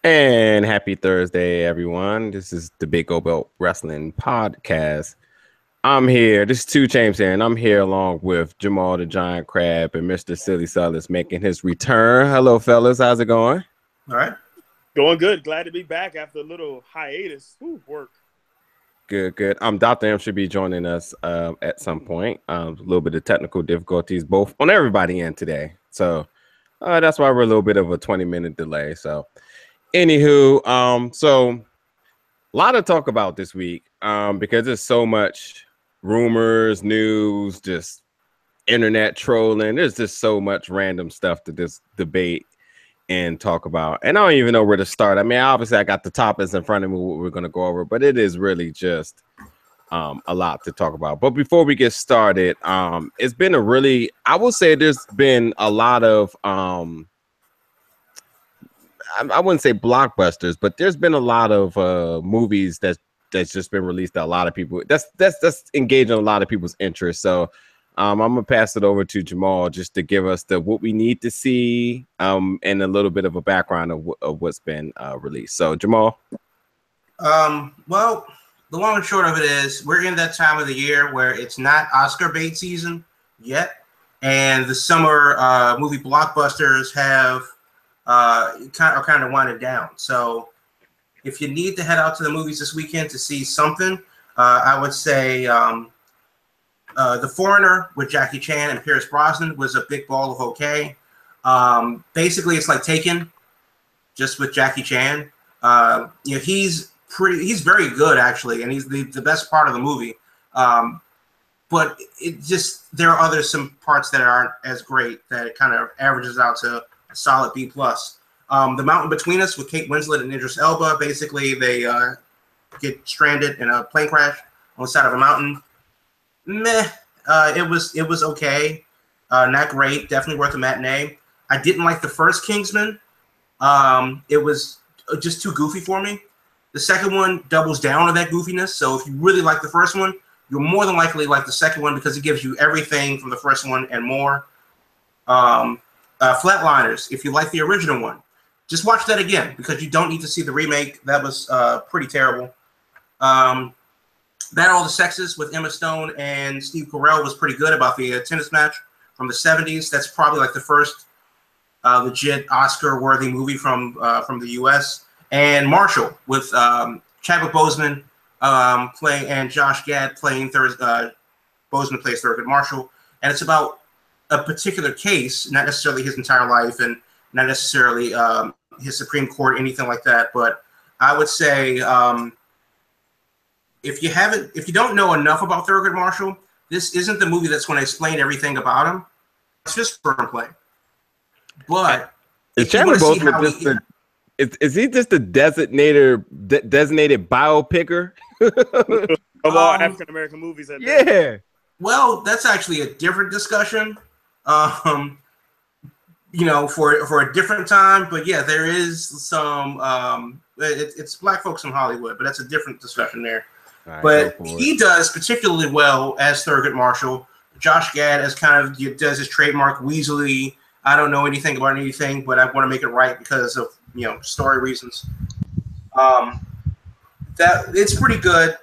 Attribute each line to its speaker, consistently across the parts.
Speaker 1: And happy Thursday, everyone. This is the Big O Belt Wrestling Podcast. I'm here. This is 2 Chains here, and I'm here along with Jamal the Giant Crab and Mr. Silly Sellers making his return. Hello, fellas. How's it going?
Speaker 2: All right.
Speaker 3: Going good. Glad to be back after a little hiatus. Ooh, work.
Speaker 1: Good. Dr. M should be joining us at some point. A little bit of technical difficulties, both on everybody in today. So that's why we're a little bit of a 20-minute delay. So anywho, so a lot to talk about this week because there's so much rumors, news, just internet trolling. There's just so much random stuff to just debate and talk about. And I don't even know where to start. I mean, obviously I got the topics in front of me, what we're going to go over, but it is really just a lot to talk about. But before we get started, it's been I will say there's been a lot of I wouldn't say blockbusters, but there's been a lot of movies that's just been released that a lot of people that's engaging a lot of people's interest. So I'm gonna pass it over to Jamal just to give us what we need to see and a little bit of a background of what's been released. So Jamal.
Speaker 2: Well, the long and short of it is we're in that time of the year where it's not Oscar bait season yet, and the summer movie blockbusters have kind of winded down. So if you need to head out to the movies this weekend to see something, I would say The Foreigner with Jackie Chan and Pierce Brosnan was a big ball of okay. Basically, it's like Taken, just with Jackie Chan. He's very good actually, and he's the best part of the movie. But there are some parts that aren't as great that it kind of averages out to a solid B+. The Mountain Between Us with Kate Winslet and Idris Elba. Basically, they get stranded in a plane crash on the side of a mountain. Meh. It was okay. Not great. Definitely worth a matinee. I didn't like the first Kingsman. It was just too goofy for me. The second one doubles down on that goofiness. So if you really like the first one, you'll more than likely like the second one because it gives you everything from the first one and more. Flatliners, if you like the original one, just watch that again because you don't need to see the remake. That was pretty terrible. Battle of the Sexes with Emma Stone and Steve Carell was pretty good about the tennis match from the 70s. That's probably like the first legit Oscar-worthy movie from the U.S. And Marshall with Chadwick Boseman playing and Josh Gad playing Boseman plays Thurgood Marshall, and it's about a particular case, not necessarily his entire life and not necessarily his Supreme Court, anything like that. But I would say if you don't know enough about Thurgood Marshall, this isn't the movie that's going to explain everything about him. It's just sperm play. But
Speaker 1: is Chadwick Boseman is he just a designated bio picker?
Speaker 3: Of all African American movies.
Speaker 1: Yeah.
Speaker 2: Well, that's actually a different discussion. For a different time. But yeah, there is some. It's black folks in Hollywood, but that's a different discussion there. Right, but he does particularly well as Thurgood Marshall. Josh Gad as kind of does his trademark Weasley. I don't know anything about anything, but I want to make it right because of story reasons. That it's pretty good.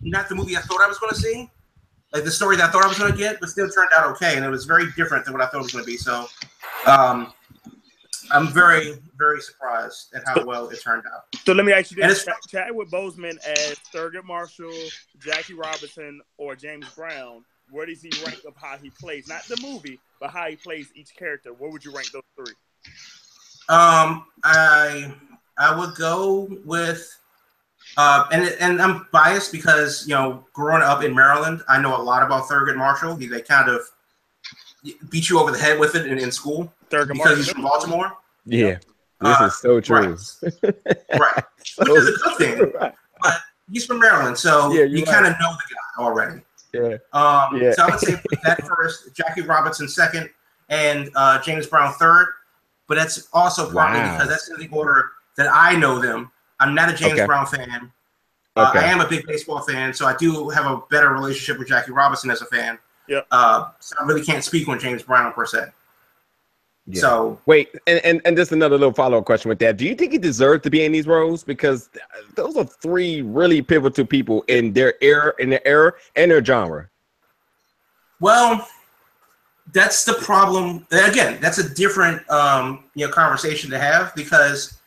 Speaker 2: Not the movie I thought I was going to see, like the story that I thought I was going to get, but still turned out okay, and it was very different than what I thought it was going to be. So, I'm very, very surprised at how well it turned out.
Speaker 3: So let me ask you this: Chadwick Boseman as Thurgood Marshall, Jackie Robinson, or James Brown. Where does he rank of how he plays? Not the movie, but how he plays each character. Where would you rank those three?
Speaker 2: I would go with, and I'm biased because growing up in Maryland, I know a lot about Thurgood Marshall. They kind of beat you over the head with it in school because he's from Baltimore.
Speaker 1: Yeah, this is so true.
Speaker 2: Right. Which is a good thing. Right. But he's from Maryland, so you kind of know the guy already.
Speaker 1: Yeah.
Speaker 2: So I would say put that first, Jackie Robinson second, and James Brown third. But that's also partly because that's in the order that I know them. I'm not a James Brown fan. I am a big baseball fan, so I do have a better relationship with Jackie Robinson as a fan.
Speaker 3: Yeah.
Speaker 2: So I really can't speak on James Brown per se.
Speaker 1: Yeah.
Speaker 2: So
Speaker 1: wait, and just another little follow-up question with that. Do you think he deserved to be in these roles? Because those are three really pivotal people in their era, and their genre.
Speaker 2: well, that's the problem. Again, that's a different conversation to have because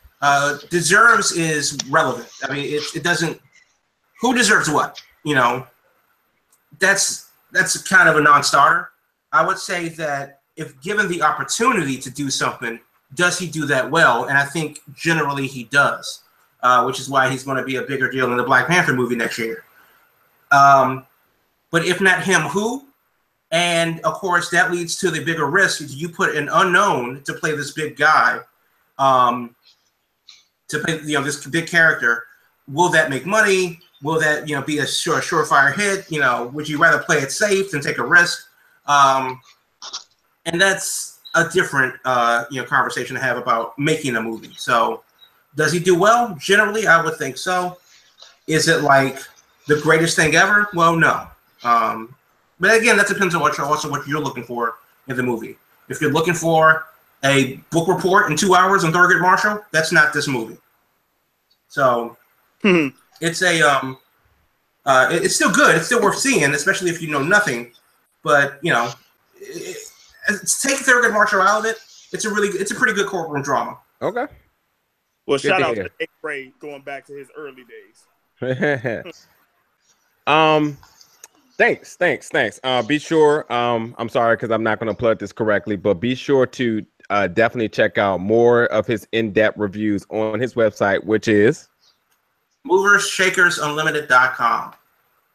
Speaker 2: deserves is relevant. I mean, it doesn't. Who deserves what? That's kind of a non-starter. I would say that if given the opportunity to do something, does he do that well? And I think generally he does, which is why he's going to be a bigger deal in the Black Panther movie next year. But if not him, who? And of course, that leads to the bigger risk. You put an unknown to play this big guy, to play this big character. Will that make money? Will that be a surefire hit? Would you rather play it safe than take a risk? And that's a different conversation to have about making a movie. So, does he do well? Generally, I would think so. Is it like the greatest thing ever? Well, no. But again, that depends on what you're looking for in the movie. If you're looking for a book report in 2 hours on Thurgood Marshall, that's not this movie. So it's it's still good. It's still worth seeing, especially if you know nothing. But take Thurgood Marshall out of it. It's a pretty good courtroom drama.
Speaker 1: Okay.
Speaker 3: Well, shout out to Nick Ray going back to his early days.
Speaker 1: Thanks. Be sure. I'm sorry because I'm not going to plug this correctly, but be sure to definitely check out more of his in-depth reviews on his website, which is
Speaker 2: moversshakersunlimited.com.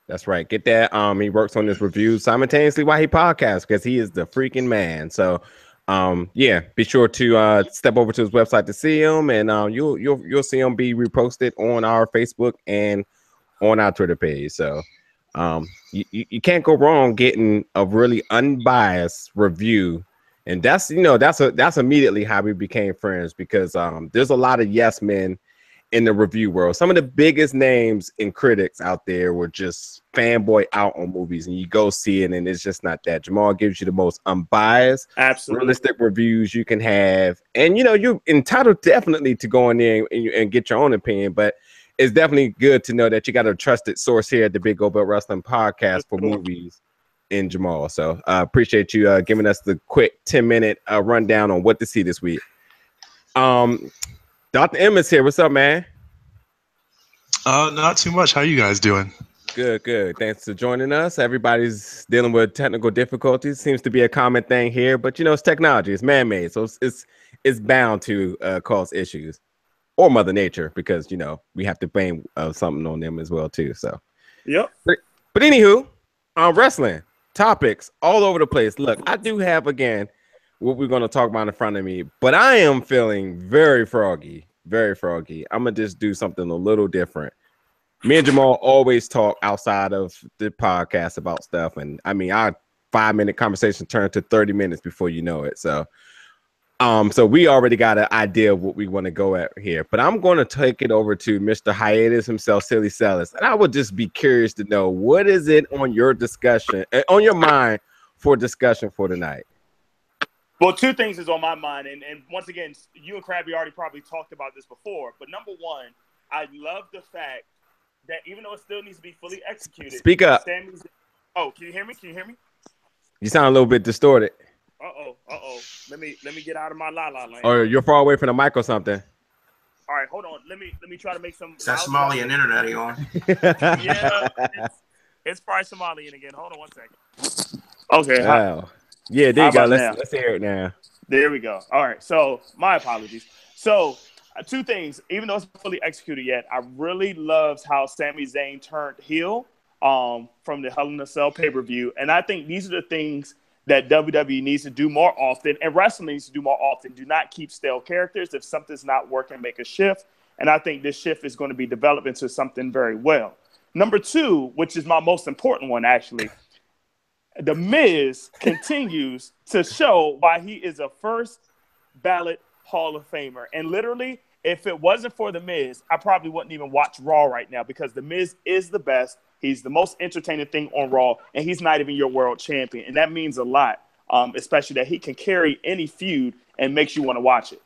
Speaker 1: That's right. Get that. He works on his reviews simultaneously while he podcasts because he is the freaking man. So, be sure to step over to his website to see him, and you'll see him be reposted on our Facebook and on our Twitter page. So, you can't go wrong getting a really unbiased review, and that's immediately how we became friends because there's a lot of yes men in the review world. Some of the biggest names and critics out there were just fanboy out on movies, and you go see it, and it's just not that. Jamal gives you the most unbiased, realistic reviews you can have, and you're entitled definitely to go in there and get your own opinion, but it's definitely good to know that you got a trusted source here at the Big Old Belt Wrestling Podcast for movies in Jamal. So appreciate you giving us the quick 10-minute rundown on what to see this week. Dr. M is here. What's up, man?
Speaker 4: Not too much. How you guys doing?
Speaker 1: Good. Thanks for joining us. Everybody's dealing with technical difficulties. Seems to be a common thing here, but it's technology. It's man-made, so it's bound to cause issues. Or Mother Nature, because we have to blame something on them as well too. So,
Speaker 3: yep.
Speaker 1: But anywho, wrestling topics all over the place. Look, I do have again what we're going to talk about in front of me, but I am feeling very froggy. I'm gonna just do something a little different. Me and Jamal always talk outside of the podcast about stuff, and I mean, our 5-minute conversation turned to 30 minutes before you know it. So we already got an idea of what we want to go at here, but I'm going to take it over to Mr. Hiatus himself, Silly Celis, and I would just be curious to know what is it on your mind for discussion for tonight.
Speaker 3: Well, two things is on my mind, and once again, you and Krabby already probably talked about this before, but number one, I love the fact that even though it still needs to be fully executed,
Speaker 1: speak up.
Speaker 3: Oh, can you hear me?
Speaker 1: You sound a little bit distorted.
Speaker 3: Uh-oh. Let me get out of my la-la land.
Speaker 1: Or you're far away from the mic or something.
Speaker 3: All right, hold on. Let me try to make some.
Speaker 2: Is that Somalian internet you on?
Speaker 3: Yeah, it's probably Somalian again. Hold on one second. Okay.
Speaker 1: Wow. Yeah, there you go. Let's hear it now.
Speaker 3: There we go. All right. So my apologies. So two things. Even though it's not fully executed yet, I really loved how Sami Zayn turned heel from the Hell in a Cell pay-per-view, and I think these are the things that WWE needs to do more often, and wrestling needs to do more often. Do not keep stale characters. If something's not working, make a shift. And I think this shift is going to be developed into something very well. Number two, which is my most important one, actually, The Miz continues to show why he is a first ballot Hall of Famer. And literally, if it wasn't for The Miz, I probably wouldn't even watch Raw right now because The Miz is the best. He's the most entertaining thing on Raw, and he's not even your world champion. And that means a lot. especially that he can carry any feud and makes you want to watch it.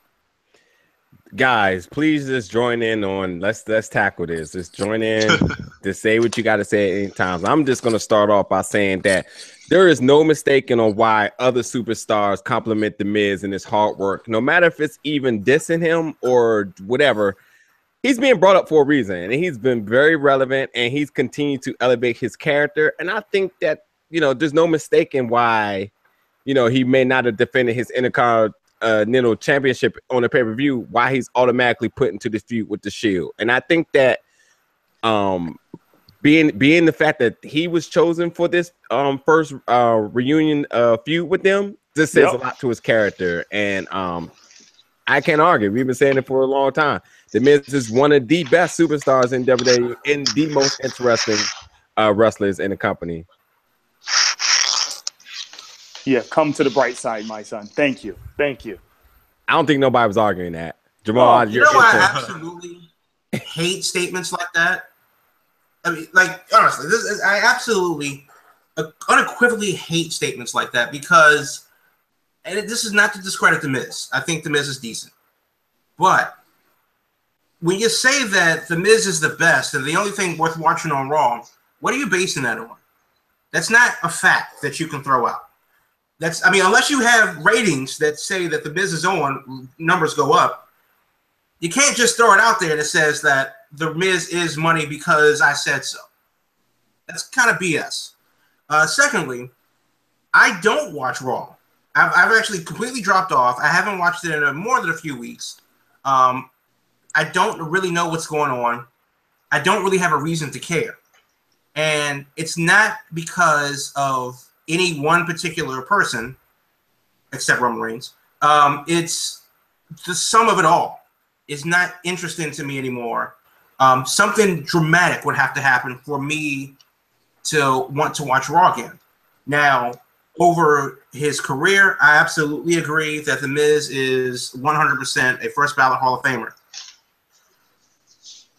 Speaker 1: Guys, please just join in on let's tackle this. Just join in to say what you got to say at any times. I'm just going to start off by saying that there is no mistaking on why other superstars compliment the Miz and his hard work, no matter if it's even dissing him or whatever. He's being brought up for a reason, and he's been very relevant, and he's continued to elevate his character. And I think that, there's no mistaking why, he may not have defended his Intercontinental Championship on the pay-per-view, why he's automatically put into this feud with the Shield. And I think that being the fact that he was chosen for this first reunion feud with them, this says a lot to his character. And I can't argue. We've been saying it for a long time. The Miz is one of the best superstars in WWE and the most interesting wrestlers in the company.
Speaker 3: Yeah, come to the bright side, my son. Thank you. Thank you.
Speaker 1: I don't think nobody was arguing that. Jamal,
Speaker 2: I absolutely hate statements like that. I mean, honestly, I absolutely unequivocally hate statements like that because, and this is not to discredit The Miz. I think The Miz is decent. But when you say that The Miz is the best and the only thing worth watching on Raw, what are you basing that on? That's not a fact that you can throw out. Unless you have ratings that say that The Miz is on, numbers go up. You can't just throw it out there that says that The Miz is money because I said so. That's kind of BS. Secondly, I don't watch Raw. I've actually completely dropped off. I haven't watched it in more than a few weeks. I don't really know what's going on. I don't really have a reason to care. And it's not because of any one particular person, except Roman Reigns. It's the sum of it all. It's not interesting to me anymore. Something dramatic would have to happen for me to want to watch Raw again. Now, over his career, I absolutely agree that The Miz is 100% a first ballot Hall of Famer.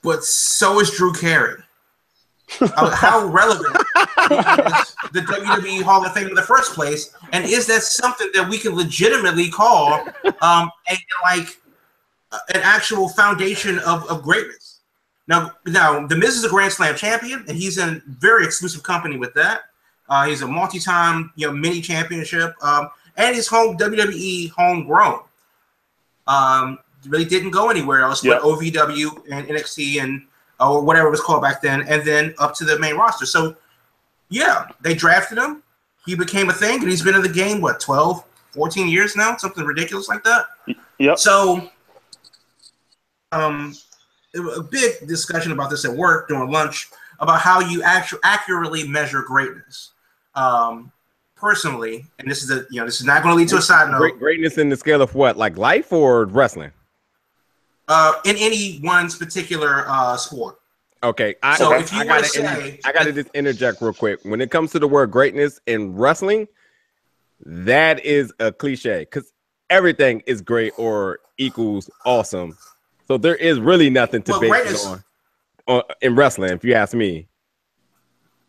Speaker 2: But so is Drew Carey. How relevant is the WWE Hall of Fame in the first place? And is that something that we can legitimately call an actual foundation of greatness? Now, The Miz is a Grand Slam champion, and he's in very exclusive company with that. He's a multi-time, mini championship, and he's WWE homegrown. Really didn't go anywhere else but OVW and NXT and or whatever it was called back then, and then up to the main roster. So, yeah, they drafted him. He became a thing, and he's been in the game, 12, 14 years now? Something ridiculous like that.
Speaker 3: Yep.
Speaker 2: So, a big discussion about this at work during lunch about how you accurately measure greatness. Personally, and this is not going to lead to a side note.
Speaker 1: Greatness in the scale of what, like life or wrestling?
Speaker 2: In any one's particular sport.
Speaker 1: Okay.
Speaker 2: I
Speaker 1: gotta just interject real quick. When it comes to the word greatness in wrestling, that is a cliche because everything is great or equals awesome. So there is really nothing to base it on in wrestling, if you ask me.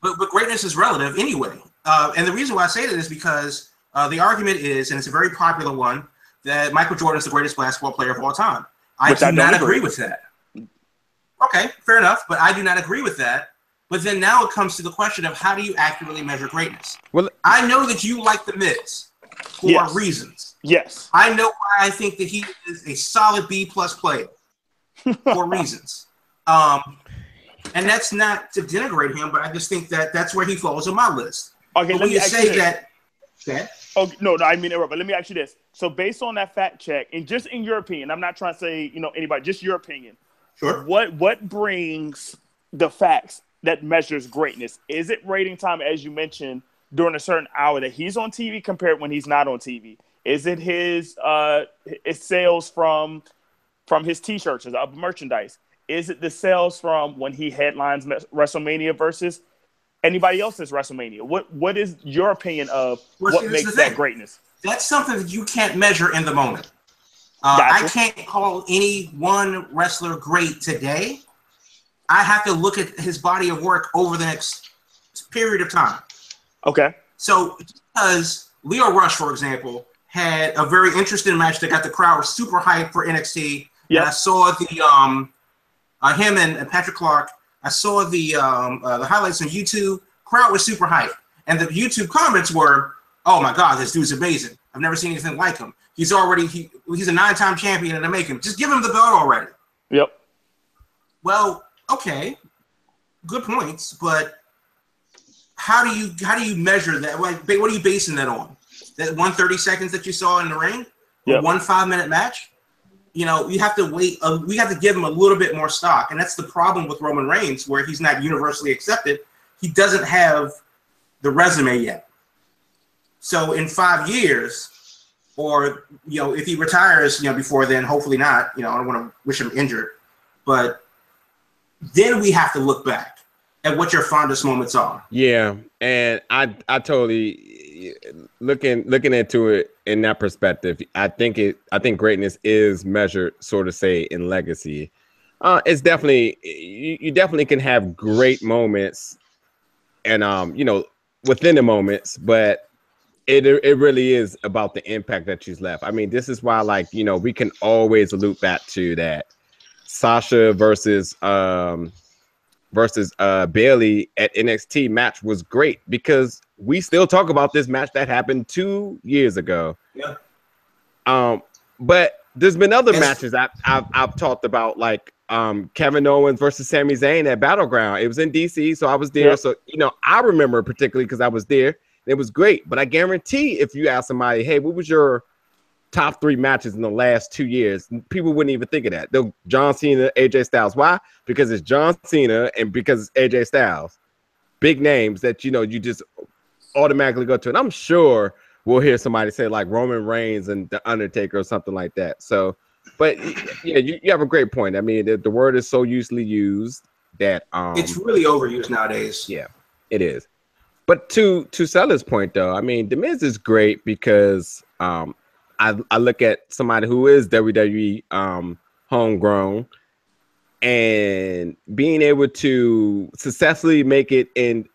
Speaker 2: But greatness is relative anyway. And the reason why I say that is because the argument is, and it's a very popular one, that Michael Jordan is the greatest basketball player of all time. I do not agree with that. Okay, fair enough, but I do not agree with that. But then now it comes to the question of how do you accurately measure greatness? Well, I know that you like The Miz for reasons.
Speaker 3: Yes.
Speaker 2: I know why I think that he is a solid B+ player for reasons. And that's not to denigrate him, but I just think that that's where he falls on my list.
Speaker 3: Okay, let me say
Speaker 2: that.
Speaker 3: Oh no, I mean interrupt. But let me ask you this: so based on that fact check, and just in your opinion, I'm not trying to say anybody, just your opinion.
Speaker 2: Sure.
Speaker 3: What brings the facts that measures greatness? Is it rating time, as you mentioned, during a certain hour that he's on TV compared when he's not on TV? Is it his sales from his T-shirts, his merchandise? Is it the sales from when he headlines WrestleMania versus anybody else's WrestleMania? What is your opinion of what makes that greatness?
Speaker 2: That's something that you can't measure in the moment. Gotcha. I can't call any one wrestler great today. I have to look at his body of work over the next period of time.
Speaker 3: Okay.
Speaker 2: So because Leo Rush, for example, had a very interesting match that got the crowd super hyped for NXT.
Speaker 3: Yep.
Speaker 2: And I saw the him and Patrick Clark. I saw the highlights on YouTube. Crowd was super hyped, and the YouTube comments were, "Oh my God, this dude's amazing! I've never seen anything like him. He's a 9-time champion, and they make him just give him the belt already."
Speaker 3: Yep.
Speaker 2: Well, okay, good points, but how do you measure that? What are you basing that on? That 130 seconds that you saw in the ring, or 1 5-minute match? You know, you have to wait. We have to give him a little bit more stock, and that's the problem with Roman Reigns, where he's not universally accepted. He doesn't have the resume yet. So in 5 years, or if he retires, before then, hopefully not. I don't want to wish him injured, but then we have to look back at what your fondest moments are.
Speaker 1: Yeah, and I totally looking into it in that perspective. I think greatness is measured, so to say, in legacy. It's definitely you definitely can have great moments, and within the moments, but it really is about the impact that she's left. I mean, this is why, we can always loop back to that Sasha versus Bailey at NXT match was great, because we still talk about this match that happened 2 years ago.
Speaker 2: Yeah.
Speaker 1: But there's been other matches I've talked about, like Kevin Owens versus Sami Zayn at Battleground. It was in DC, so I was there. Yep. So I remember particularly because I was there. It was great. But I guarantee if you ask somebody, hey, what was your top 3 matches in the last 2 years, people wouldn't even think of that. They'll John Cena, AJ Styles. Why? Because it's John Cena and because it's AJ Styles. Big names that you just automatically go to. And I'm sure we'll hear somebody say like Roman Reigns and The Undertaker or something like that. So, but yeah, you have a great point. I mean, the word is so usually used that
Speaker 2: it's really overused nowadays.
Speaker 1: Yeah, it is. But to Sellers' point, though, I mean, The Miz is great because I look at somebody who is WWE homegrown and being able to successfully make it in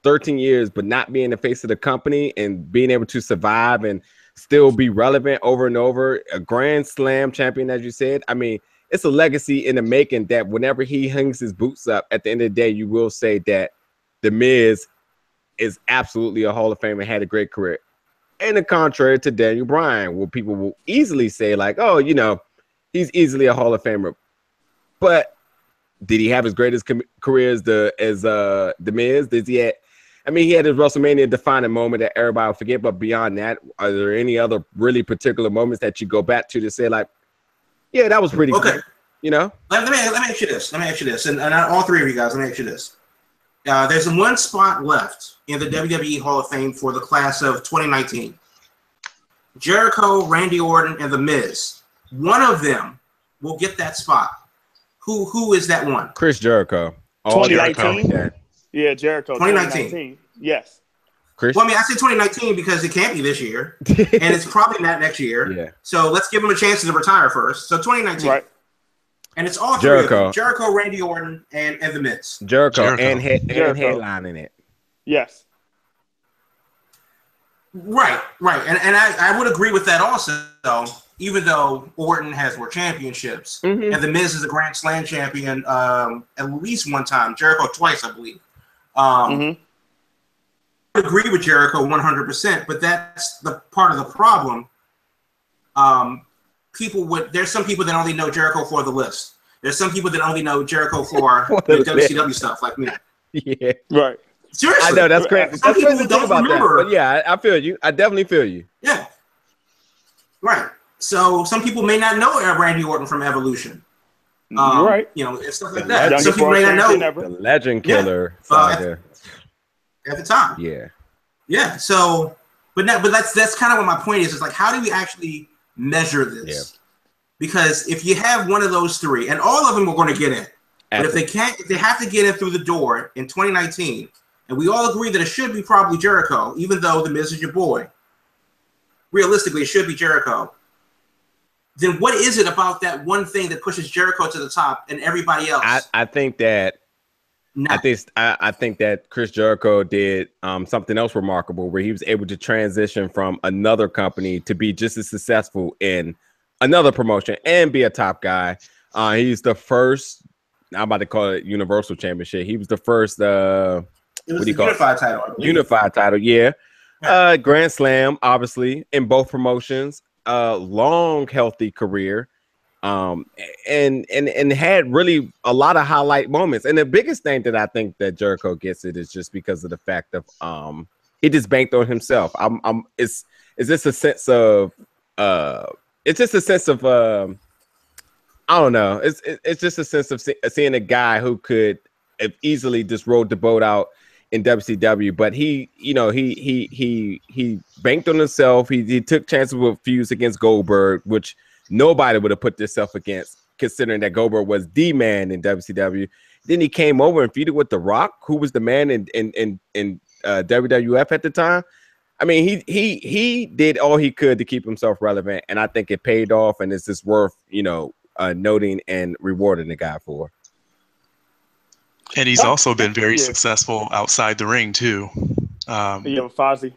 Speaker 1: 13 years, but not being the face of the company and being able to survive and still be relevant over and over. A Grand Slam champion, as you said. I mean, it's a legacy in the making that whenever he hangs his boots up, at the end of the day, you will say that The Miz is absolutely a Hall of Famer, had a great career. And the contrary to Daniel Bryan, where people will easily say like, oh, he's easily a Hall of Famer. But did he have his greatest career as The Miz? He had his WrestleMania defining moment that everybody will forget. But beyond that, are there any other really particular moments that you go back to say like, yeah, that was pretty good?
Speaker 2: Let me ask you this. And all 3 of you guys, let me ask you this. There's one spot left in the WWE Hall of Fame for the class of 2019. Jericho, Randy Orton, and The Miz. One of them will get that spot. Who is that one?
Speaker 1: Chris Jericho.
Speaker 3: 2019? Yeah, Jericho.
Speaker 2: 2019.
Speaker 3: Yes.
Speaker 1: Chris?
Speaker 2: Well, I mean, I say 2019 because it can't be this year. And it's probably not next year.
Speaker 1: Yeah.
Speaker 2: So let's give him a chance to retire first. So 2019.
Speaker 3: Right.
Speaker 2: And it's all 3 of them. Jericho, Randy Orton, and The Miz.
Speaker 1: Jericho. And headlining it.
Speaker 3: Yes.
Speaker 2: Right. And I would agree with that also, even though Orton has more championships. Mm-hmm. And The Miz is a Grand Slam champion at least one time. Jericho twice, I believe. I agree with Jericho 100%, but that's the part of the problem. There's some people that only know Jericho for the list. There's some people that only know Jericho for the WCW stuff, like me.
Speaker 1: Yeah,
Speaker 3: right.
Speaker 2: Seriously,
Speaker 1: I know that's crazy.
Speaker 2: Some people don't remember.
Speaker 1: But yeah, I feel you. I definitely feel you.
Speaker 2: Yeah, right. So some people may not know Randy Orton from Evolution.
Speaker 3: Right.
Speaker 2: And stuff like that. Some people may not know
Speaker 1: the Legend Killer saga
Speaker 2: at the time.
Speaker 1: Yeah.
Speaker 2: Yeah. So, but that's kind of what my point is. Is like, how do we actually measure this? Yeah. Because if you have one of those 3, and all of them are going to get in, but if they have to get in through the door in 2019, and we all agree that it should be probably Jericho, even though The Miz is your boy. Realistically, it should be Jericho. Then what is it about that one thing that pushes Jericho to the top and everybody else?
Speaker 1: I think that I think that Chris Jericho did something else remarkable, where he was able to transition from another company to be just as successful in another promotion and be a top guy. He's the first. I'm about to call it Universal Championship. He was the first.
Speaker 2: It was the unified title. I believe.
Speaker 1: Unified title, yeah. Grand Slam, obviously, in both promotions. Long, healthy career. And had really a lot of highlight moments. And the biggest thing that I think that Jericho gets it is just because of the fact of he just banked on himself. It's just a sense of I don't know. It's just a sense of seeing a guy who could have easily just rode the boat out in WCW, but he banked on himself. He took chances with feuds against Goldberg, which nobody would have put themselves against, considering that Goldberg was the man in WCW. Then he came over and feuded with The Rock, who was the man in WWF at the time. I mean, he did all he could to keep himself relevant, and I think it paid off, and it's just worth noting and rewarding the guy for.
Speaker 4: And he's also been very successful outside the ring too.
Speaker 3: With Fozzy.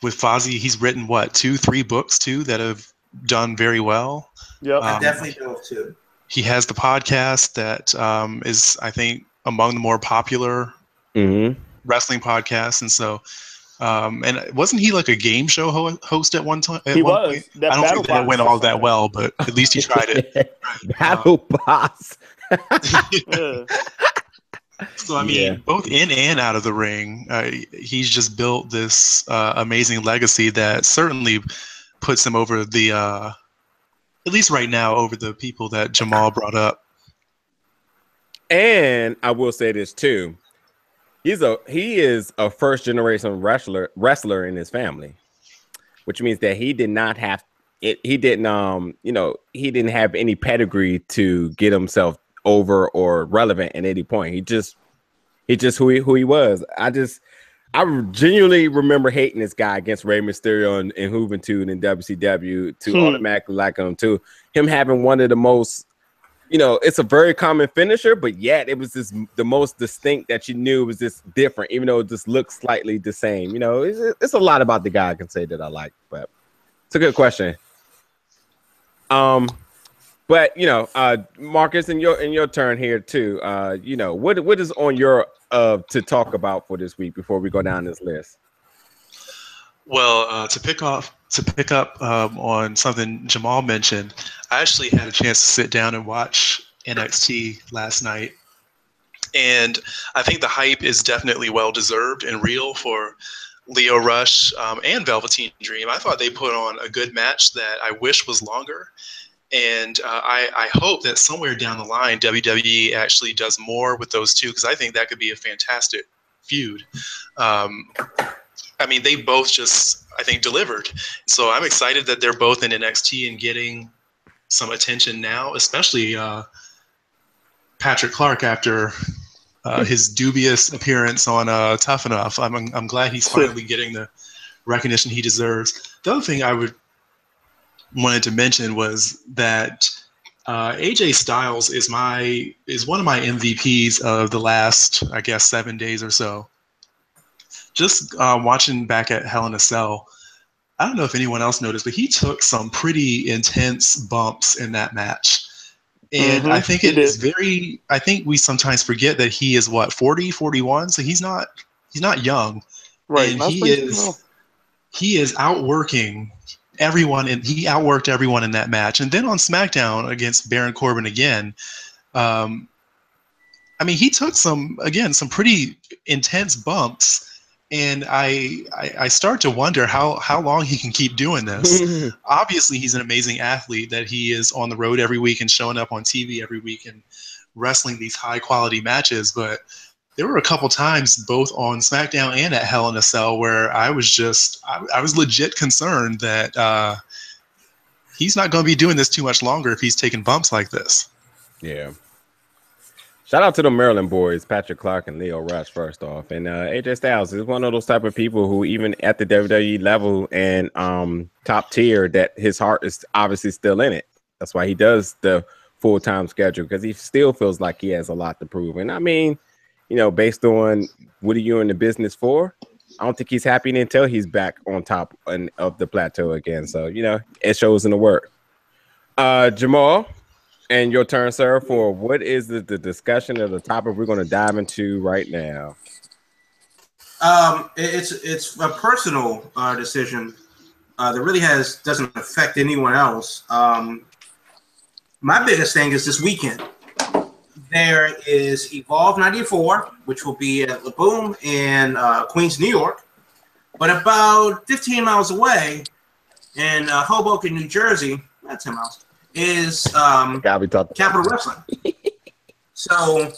Speaker 4: With Fozzy, he's written 2-3 books too that have done very well.
Speaker 3: Yeah,
Speaker 2: I definitely know too.
Speaker 4: He has the podcast that is, I think, among the more popular wrestling podcasts, and so. And wasn't he like a game show host at one time?
Speaker 3: He was.
Speaker 4: Point? I don't think that went all that well, but at least he tried it.
Speaker 1: Battle Boss.
Speaker 4: So I mean, both in and out of the ring, he's just built this amazing legacy that certainly puts him over the, at least right now, over the people that Jamal brought up.
Speaker 1: And I will say this too. He is a first generation wrestler in his family, which means that he did not have it. He didn't have any pedigree to get himself over or relevant at any point. He just who he was. I genuinely remember hating this guy against Rey Mysterio and Juventud in WCW to automatically like him, to him having one of the most. It's a very common finisher, but yet it was the most distinct that you knew was just different, even though it just looks slightly the same. It's a lot about the guy I can say that I like, but it's a good question. But Marcus, in your turn here too. What is on your to talk about for this week before we go down this list?
Speaker 4: Well, to pick up on something Jamal mentioned, I actually had a chance to sit down and watch NXT last night, and I think the hype is definitely well deserved and real for Lio Rush and Velveteen Dream. I thought they put on a good match that I wish was longer, and I hope that somewhere down the line WWE actually does more with those two, because I think that could be a fantastic feud. I mean, they both just, I think, delivered. So I'm excited that they're both in NXT and getting some attention now, especially Patrick Clark after his dubious appearance on Tough Enough. I'm glad he's finally getting the recognition he deserves. The other thing I wanted to mention was that AJ Styles is one of my MVPs of the last, I guess, 7 days or so. Just watching back at Hell in a Cell, I don't know if anyone else noticed, but he took some pretty intense bumps in that match. And I think it is I think we sometimes forget that he is 40, 41, so he's not young.
Speaker 3: Right.
Speaker 4: And he is outworking everyone, and he outworked everyone in that match. And then on SmackDown against Baron Corbin again, I mean, he took some pretty intense bumps. And I start to wonder how long he can keep doing this. Obviously, he's an amazing athlete, that he is on the road every week and showing up on TV every week and wrestling these high-quality matches. But there were a couple times, both on SmackDown and at Hell in a Cell, where I was legit concerned that he's not going to be doing this too much longer if he's taking bumps like this.
Speaker 1: Yeah. Shout out to the Maryland boys, Patrick Clark and Lio Rush, first off. And AJ Styles is one of those type of people who, even at the WWE level and top tier, that his heart is obviously still in it. That's why he does the full-time schedule, because he still feels like he has a lot to prove. And I mean, based on what are you in the business for, I don't think he's happy until he's back on top of the plateau again. So, it shows in the work. Jamal, and your turn, sir, for what is the discussion of the topic we're going to dive into right now?
Speaker 2: It's a personal decision that really doesn't affect anyone else. My biggest thing is this weekend. There is Evolve 94, which will be at La Boom in Queens, New York. But about 15 miles away in Hoboken, New Jersey, not 10 miles, is Capital Wrestling. So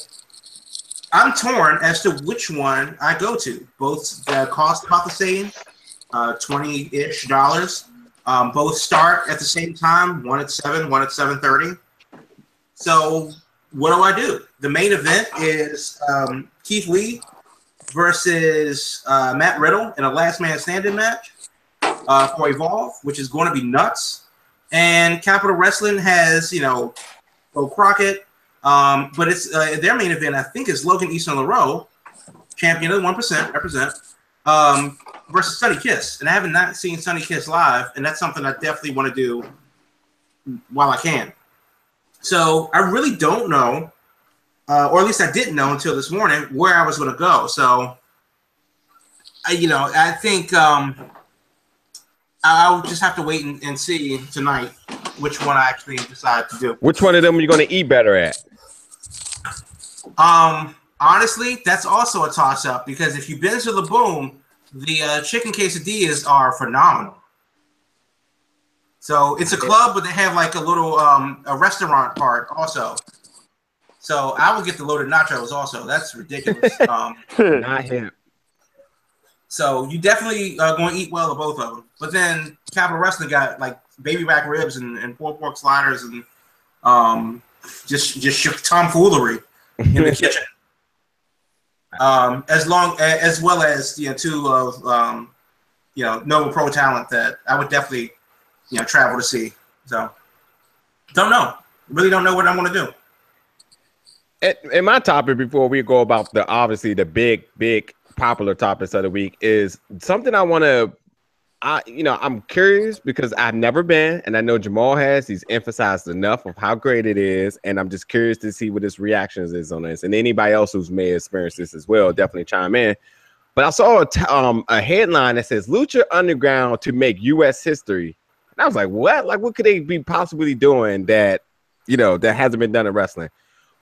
Speaker 2: I'm torn as to which one I go to. Both cost about the same, $20-ish. Both start at the same time, one at 7, one at 7:30. So what do? The main event is Keith Lee versus Matt Riddle in a last man standing match for Evolve, which is going to be nuts. And Capital Wrestling has, Bo Crockett, but it's their main event, I think, is Logan Easton LaRoe, champion of the 1%, represent, versus Sonny Kiss. And I haven't not seen Sonny Kiss live, and that's something I definitely want to do while I can. So I really don't know, or at least I didn't know until this morning, where I was going to go. So, I think I'll just have to wait and see tonight which one I actually decide to do.
Speaker 1: Which one of them are you going to eat better at?
Speaker 2: Honestly, that's also a toss-up because if you've been to the Boom, the chicken quesadillas are phenomenal. So it's a club, but they have like a little a restaurant part also. So I would get the loaded nachos also. That's ridiculous.
Speaker 1: Not him.
Speaker 2: So you definitely going to eat well of both of them. But then Capital Wrestling got like baby back ribs and pulled pork sliders and just tomfoolery in the kitchen. As well as two of Nova Pro talent that I would definitely travel to see. So don't know. Really don't know what I'm going to do.
Speaker 1: And my topic before we go about the big popular topics of the week is something I want to. I'm curious because I've never been, and I know Jamal has. He's emphasized enough of how great it is, and I'm just curious to see what his reactions is on this. And anybody else who's may experience this as well, definitely chime in. But I saw a headline that says Lucha Underground to make U.S. history, and I was like, what? Like, what could they be possibly doing that that hasn't been done in wrestling?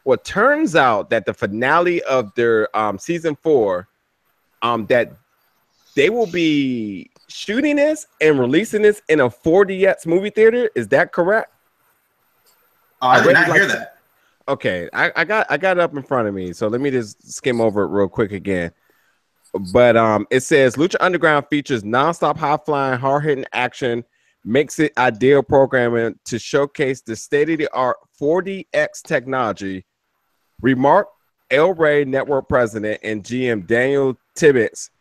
Speaker 1: Well, it turns out that the finale of their season 4, that they will be shooting this and releasing this in a 4DX movie theater. Is that correct?
Speaker 2: I did not hear that.
Speaker 1: Okay, I got it up in front of me, so let me just skim over it real quick again. But it says Lucha Underground features nonstop high-flying, hard-hitting action, makes it ideal programming to showcase the state-of-the-art 4DX technology. Remark El Rey Network President and GM Daniel Tibbetts.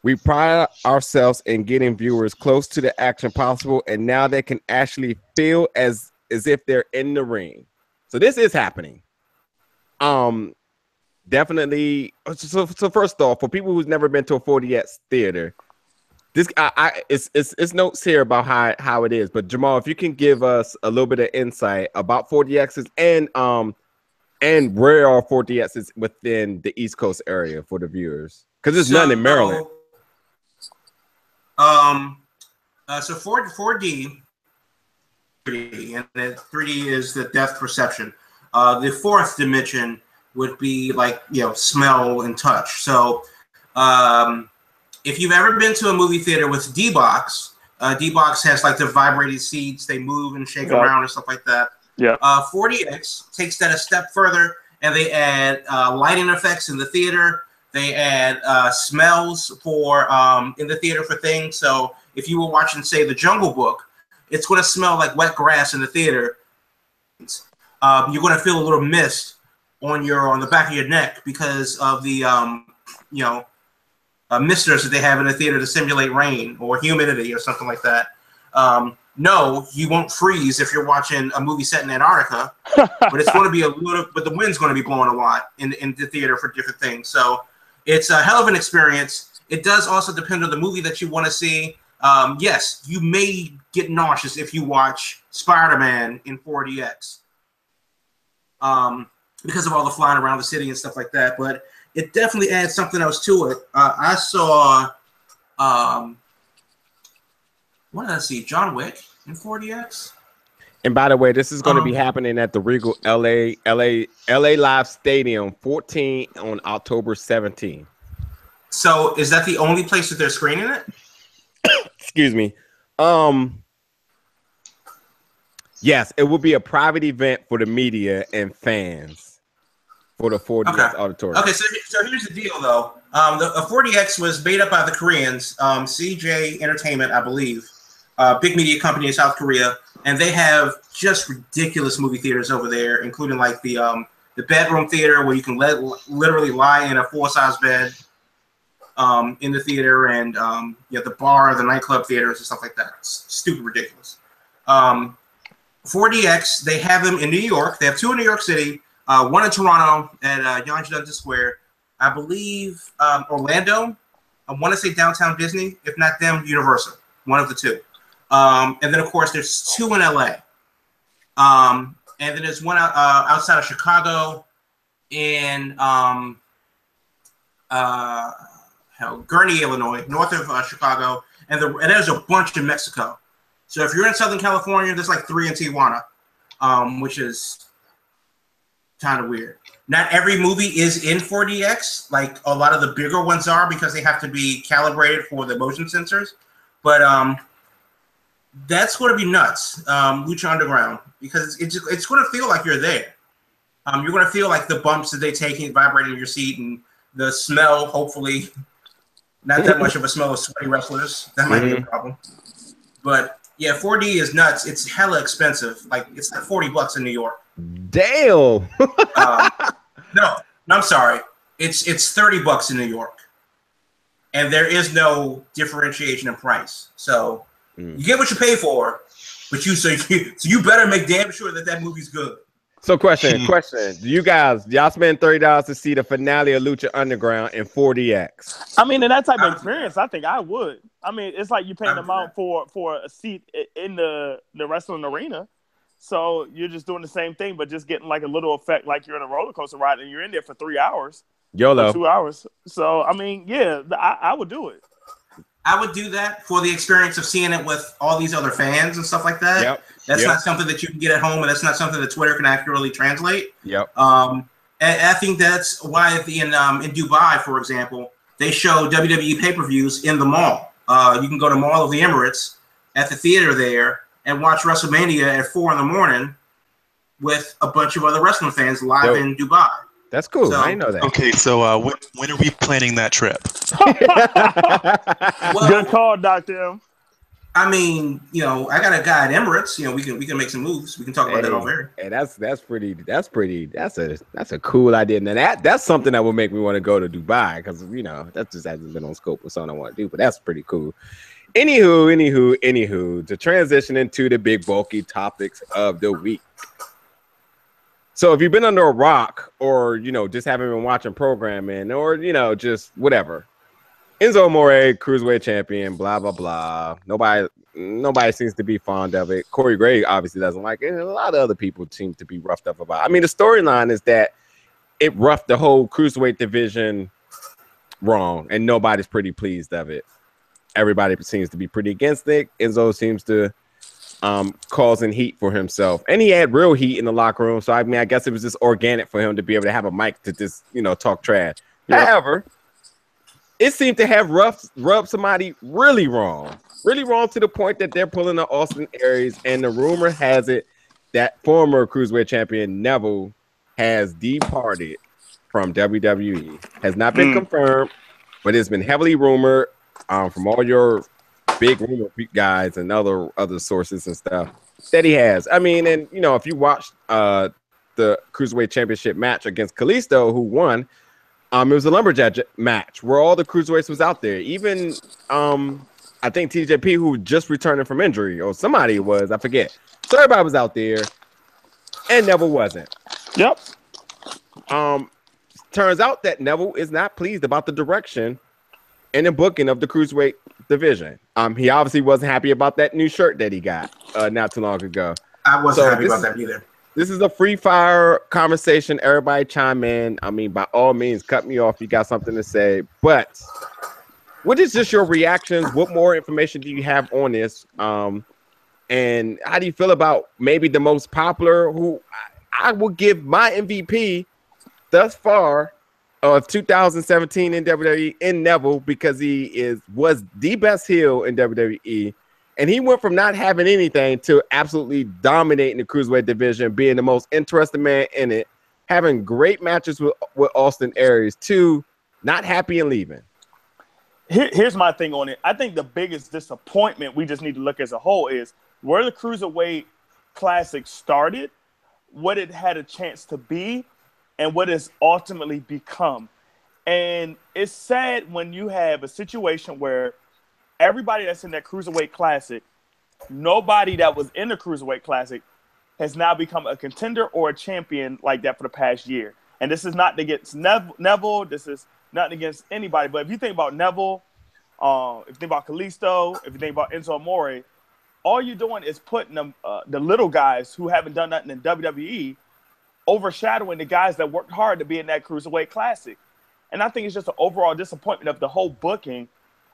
Speaker 1: We pride ourselves in getting viewers close to the action possible, and now they can actually feel as if they're in the ring. So this is happening. Definitely. So first off, for people who's never been to a 4DX theater, this it's notes here about how it is. But Jamal, if you can give us a little bit of insight about 4DXs and where are 4DXs within the East Coast area for the viewers, because there's none in Maryland.
Speaker 2: So 4D, and then 3D is the depth perception. The fourth dimension would be like smell and touch. So if you've ever been to a movie theater with D-Box, D-Box has like the vibrating seats, they move and shake around and stuff like that.
Speaker 3: Yeah.
Speaker 2: 4DX takes that a step further, and they add lighting effects in the theater. They add smells for in the theater for things. So if you were watching, say, The Jungle Book, it's going to smell like wet grass in the theater. You're going to feel a little mist on the back of your neck because of the misters that they have in the theater to simulate rain or humidity or something like that. no, you won't freeze if you're watching a movie set in Antarctica, but it's going to be but the wind's going to be blowing a lot in the theater for different things. So it's a hell of an experience. It does also depend on the movie that you want to see. Yes, you may get nauseous if you watch Spider-Man in 4DX because of all the flying around the city and stuff like that. But it definitely adds something else to it. I saw, what did I see? John Wick in 4DX.
Speaker 1: And by the way, this is going to be happening at the Regal LA Live Stadium 14 on October 17th.
Speaker 2: So is that the only place that they're screening it?
Speaker 1: Excuse me. Yes, it will be a private event for the media and fans for the 4DX auditorium.
Speaker 2: Okay, so here's the deal, though. The 4DX was made up by the Koreans, CJ Entertainment, I believe, big media company in South Korea, and they have just ridiculous movie theaters over there, including like the bedroom theater where you can literally lie in a full-size bed in the theater, and the bar, the nightclub theaters and stuff like that. It's stupid ridiculous. 4DX, they have them in New York. They have two in New York City, one in Toronto at Yonge-Dundas Square. I believe Orlando. I want to say downtown Disney. If not them, Universal. One of the two. And then, of course, there's two in LA. And then there's one outside of Chicago in Gurnee, Illinois, north of Chicago. And there's a bunch in Mexico. So if you're in Southern California, there's like 3 in Tijuana, which is kind of weird. Not every movie is in 4DX, like a lot of the bigger ones are, because they have to be calibrated for the motion sensors. But that's going to be nuts, Lucha Underground, because it's going to feel like you're there. You're going to feel like the bumps that they take vibrating in your seat, and the smell, hopefully, not that much of a smell of sweaty wrestlers. That might be a problem. But yeah, 4D is nuts. It's hella expensive. Like, it's like $40 in New York.
Speaker 1: Damn.
Speaker 2: No, I'm sorry. It's $30 in New York, and there is no differentiation in price. So you get what you pay for, but you better make damn sure that movie's good.
Speaker 1: So question. Do y'all spend $30 to see the finale of Lucha Underground in 4DX?
Speaker 3: I mean, in that type of experience, I think I would. I mean, it's like you paying an amount for a seat in the wrestling arena. So you're just doing the same thing, but just getting like a little effect like you're in a roller coaster ride and you're in there for 3 hours.
Speaker 1: YOLO.
Speaker 3: 2 hours. So, I mean, yeah, I would do it.
Speaker 2: I would do that for the experience of seeing it with all these other fans and stuff like that.
Speaker 1: Yep.
Speaker 2: That's not something that you can get at home, and that's not something that Twitter can accurately translate.
Speaker 1: Yep.
Speaker 2: And I think that's why in Dubai, for example, they show WWE pay-per-views in the mall. You can go to Mall of the Emirates at the theater there and watch WrestleMania at 4 a.m. with a bunch of other wrestling fans live in Dubai.
Speaker 1: That's cool.
Speaker 2: So,
Speaker 1: I didn't know that.
Speaker 4: Okay, so when are we planning that trip?
Speaker 2: Well,
Speaker 3: good call, Dr. M.
Speaker 2: I mean, I got a guy at Emirates. We can make some moves. We can talk about that over here.
Speaker 1: Hey, that's a cool idea. And that's something that would make me want to go to Dubai, because that just hasn't been on scope with something I want to do. But that's pretty cool. Anywho, to transition into the big bulky topics of the week. So if you've been under a rock, or just haven't been watching programming, or just whatever, Enzo Amore, cruiserweight champion, blah blah blah. Nobody seems to be fond of it. Corey Gray obviously doesn't like it, and a lot of other people seem to be roughed up about it. I mean, the storyline is that it roughed the whole cruiserweight division wrong, and nobody's pretty pleased of it. Everybody seems to be pretty against it. Enzo seems to causing heat for himself, and he had real heat in the locker room. So I mean, I guess it was just organic for him to be able to have a mic to just talk trash. Yeah. However, it seemed to have rubbed somebody really wrong to the point that they're pulling the Austin Aries, and the rumor has it that former cruiserweight champion Neville has departed from WWE. Has not been confirmed, but it's been heavily rumored from all your big rumor guys and other sources and stuff that he has. I mean, and if you watched the cruiserweight championship match against Kalisto, who won, it was a lumberjack match where all the cruiserweights was out there. Even I think TJP, who just returning from injury, or somebody was, I forget. So everybody was out there, and Neville wasn't.
Speaker 3: Yep.
Speaker 1: Turns out that Neville is not pleased about the direction and the booking of the cruiserweight division. He obviously wasn't happy about that new shirt that he got not too long ago.
Speaker 2: I wasn't happy about that either.
Speaker 1: This is a free fire conversation. Everybody chime in. I mean, by all means, cut me off if you got something to say. But what is just your reactions? What more information do you have on this? And how do you feel about maybe the most popular, who I will give my MVP thus far of 2017 in WWE, in Neville, because he was the best heel in WWE. And he went from not having anything to absolutely dominating the cruiserweight division, being the most interesting man in it, having great matches with Austin Aries, to not happy and leaving.
Speaker 3: Here's my thing on it. I think the biggest disappointment we just need to look as a whole is where the Cruiserweight Classic started, what it had a chance to be, and what it's ultimately become. And it's sad when you have a situation where everybody that's in that Cruiserweight Classic, nobody that was in the Cruiserweight Classic has now become a contender or a champion like that for the past year. And this is not against Neville. This is not against anybody. But if you think about Neville, if you think about Kalisto, if you think about Enzo Amore, all you're doing is putting them, the little guys who haven't done nothing in WWE, overshadowing the guys that worked hard to be in that Cruiserweight Classic. And I think it's just an overall disappointment of the whole booking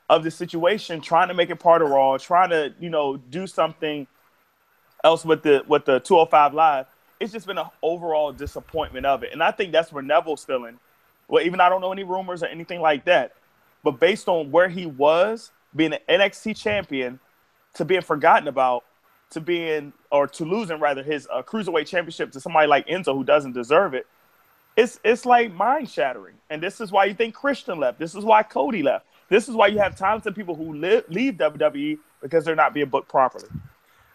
Speaker 3: of the situation, trying to make it part of Raw, trying to, do something else with the 205 Live. It's just been an overall disappointment of it. And I think that's where Neville's feeling. Well, even I don't know any rumors or anything like that, but based on where he was, being an NXT champion, to being forgotten about, to losing rather his Cruiserweight championship to somebody like Enzo who doesn't deserve it, it's like mind shattering. And this is why you think Christian left. This is why Cody left. This is why you have talented people who leave WWE because they're not being booked properly.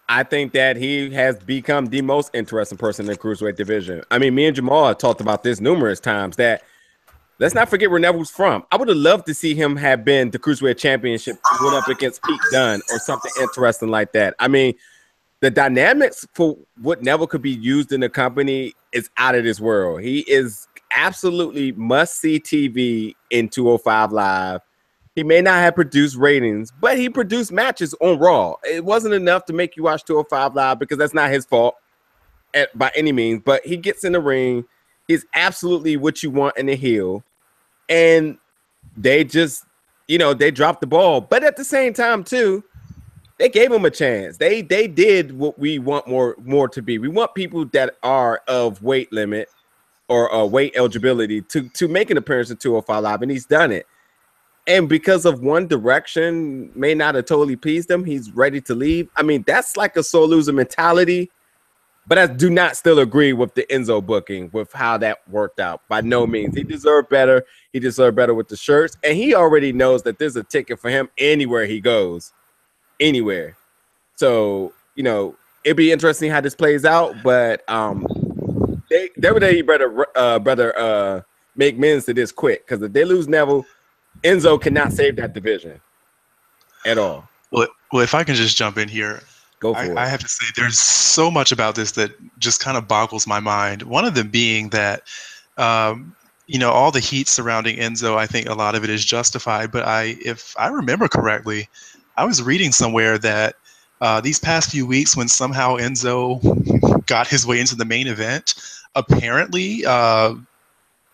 Speaker 1: I think that he has become the most interesting person in the Cruiserweight division. I mean, me and Jamal have talked about this numerous times, that let's not forget where Neville's from. I would have loved to see him have been the Cruiserweight Championship, went up against Pete Dunne or something interesting like that. I mean, the dynamics for what Neville could be used in the company is out of this world. He is absolutely must-see TV in 205 Live. He may not have produced ratings, but he produced matches on Raw. It wasn't enough to make you watch 205 Live because that's not his fault by any means, but he gets in the ring. He's absolutely what you want in a heel. And they just, they dropped the ball. But at the same time, too, they gave him a chance. They did what we want more to be. We want people that are of weight limit or weight eligibility to make an appearance in 205 Live, and he's done it. And because of one direction may not have totally pleased him, he's ready to leave. I mean, that's like a sore loser mentality. But I do not still agree with the Enzo booking, with how that worked out. By no means. He deserved better. He deserved better with the shirts. And he already knows that there's a ticket for him anywhere he goes. Anywhere. So, it'd be interesting how this plays out. But they better make amends to this quick. Because if they lose Neville, Enzo cannot save that division at all.
Speaker 4: Well, if I can just jump in here.
Speaker 1: Go for it.
Speaker 4: I have to say there's so much about this that just kind of boggles my mind. One of them being that, all the heat surrounding Enzo, I think a lot of it is justified. But if I remember correctly, I was reading somewhere that these past few weeks when somehow Enzo got his way into the main event, apparently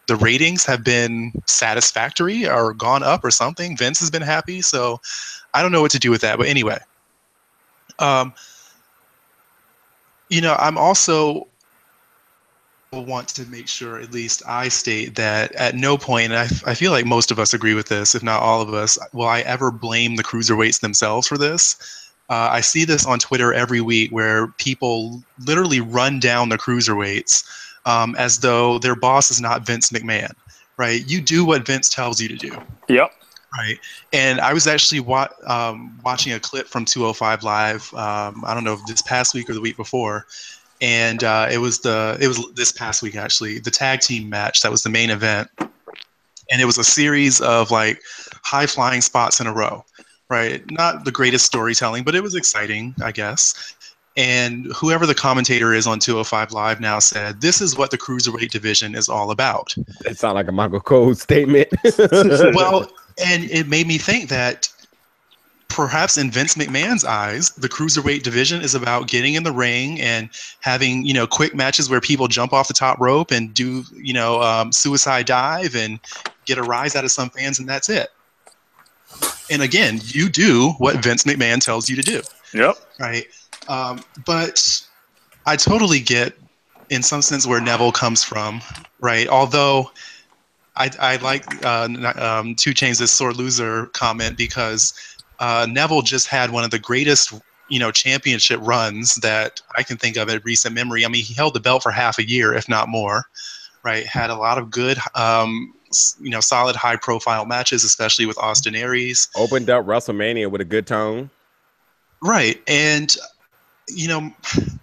Speaker 4: the ratings have been satisfactory or gone up or something. Vince has been happy. So I don't know what to do with that. But anyway. I'm also want to make sure, at least I state that at no point, and I feel like most of us agree with this, if not all of us, will I ever blame the cruiserweights themselves for this. I see this on Twitter every week where people literally run down the cruiserweights as though their boss is not Vince McMahon, right? You do what Vince tells you to do.
Speaker 3: Yep.
Speaker 4: Right. And I was actually watching a clip from 205 Live. I don't know if this past week or the week before. And it was this past week, actually, the tag team match. That was the main event. And it was a series of like high flying spots in a row. right? Not the greatest storytelling, but it was exciting, I guess. And whoever the commentator is on 205 Live now said, this is what the Cruiserweight division is all about.
Speaker 1: It sounds like a Michael Cole statement.
Speaker 4: Well, and it made me think that perhaps in Vince McMahon's eyes, the Cruiserweight division is about getting in the ring and having, you know, quick matches where people jump off the top rope and do, you know, suicide dive and get a rise out of some fans, and that's it. And again, you do what Vince McMahon tells you to do.
Speaker 3: Yep.
Speaker 4: Right. But I totally get, in some sense, where Neville comes from. Right. Although I like 2 Chainz' sore loser comment, because Neville just had one of the greatest, you know, championship runs that I can think of in recent memory. I mean, he held the belt for half a year, if not more. Right. Had a lot of good, you know, solid high profile matches, especially with Austin Aries.
Speaker 1: Opened up WrestleMania with a good tone.
Speaker 4: Right. And, you know,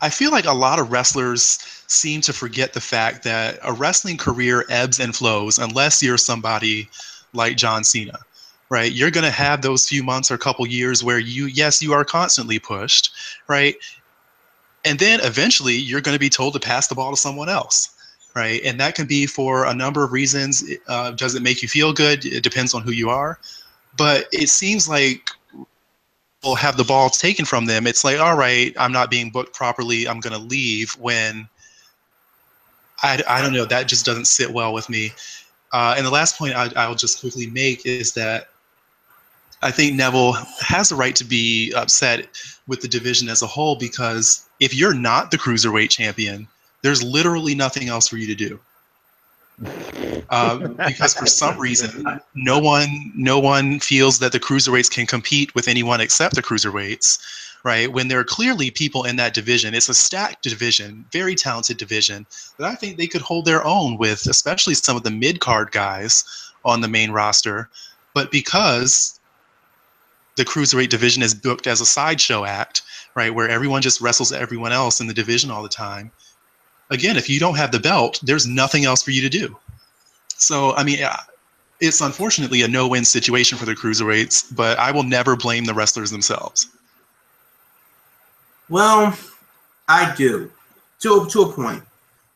Speaker 4: I feel like a lot of wrestlers seem to forget the fact that a wrestling career ebbs and flows unless you're somebody like John Cena, right? You're going to have those few months or couple years where you are constantly pushed, right? And then eventually you're going to be told to pass the ball to someone else, right? And that can be for a number of reasons. Does it make you feel good? It depends on who you are. But it seems like will have the ball taken from them. It's like, all right, I'm not being booked properly, I'm going to leave, when I don't know, that just doesn't sit well with me. And the last point I'll just quickly make is that I think Neville has the right to be upset with the division as a whole, because if you're not the Cruiserweight champion, there's literally nothing else for you to do. Because for some reason, no one feels that the Cruiserweights can compete with anyone except the Cruiserweights, right? When there are clearly people in that division. It's a stacked division, very talented division, that I think they could hold their own with, especially some of the mid-card guys on the main roster. But because the Cruiserweight division is booked as a sideshow act, right, where everyone just wrestles everyone else in the division all the time, again, if you don't have the belt, there's nothing else for you to do. So, I mean, it's unfortunately a no-win situation for the Cruiserweights, but I will never blame the wrestlers themselves.
Speaker 2: Well, I do, to a point.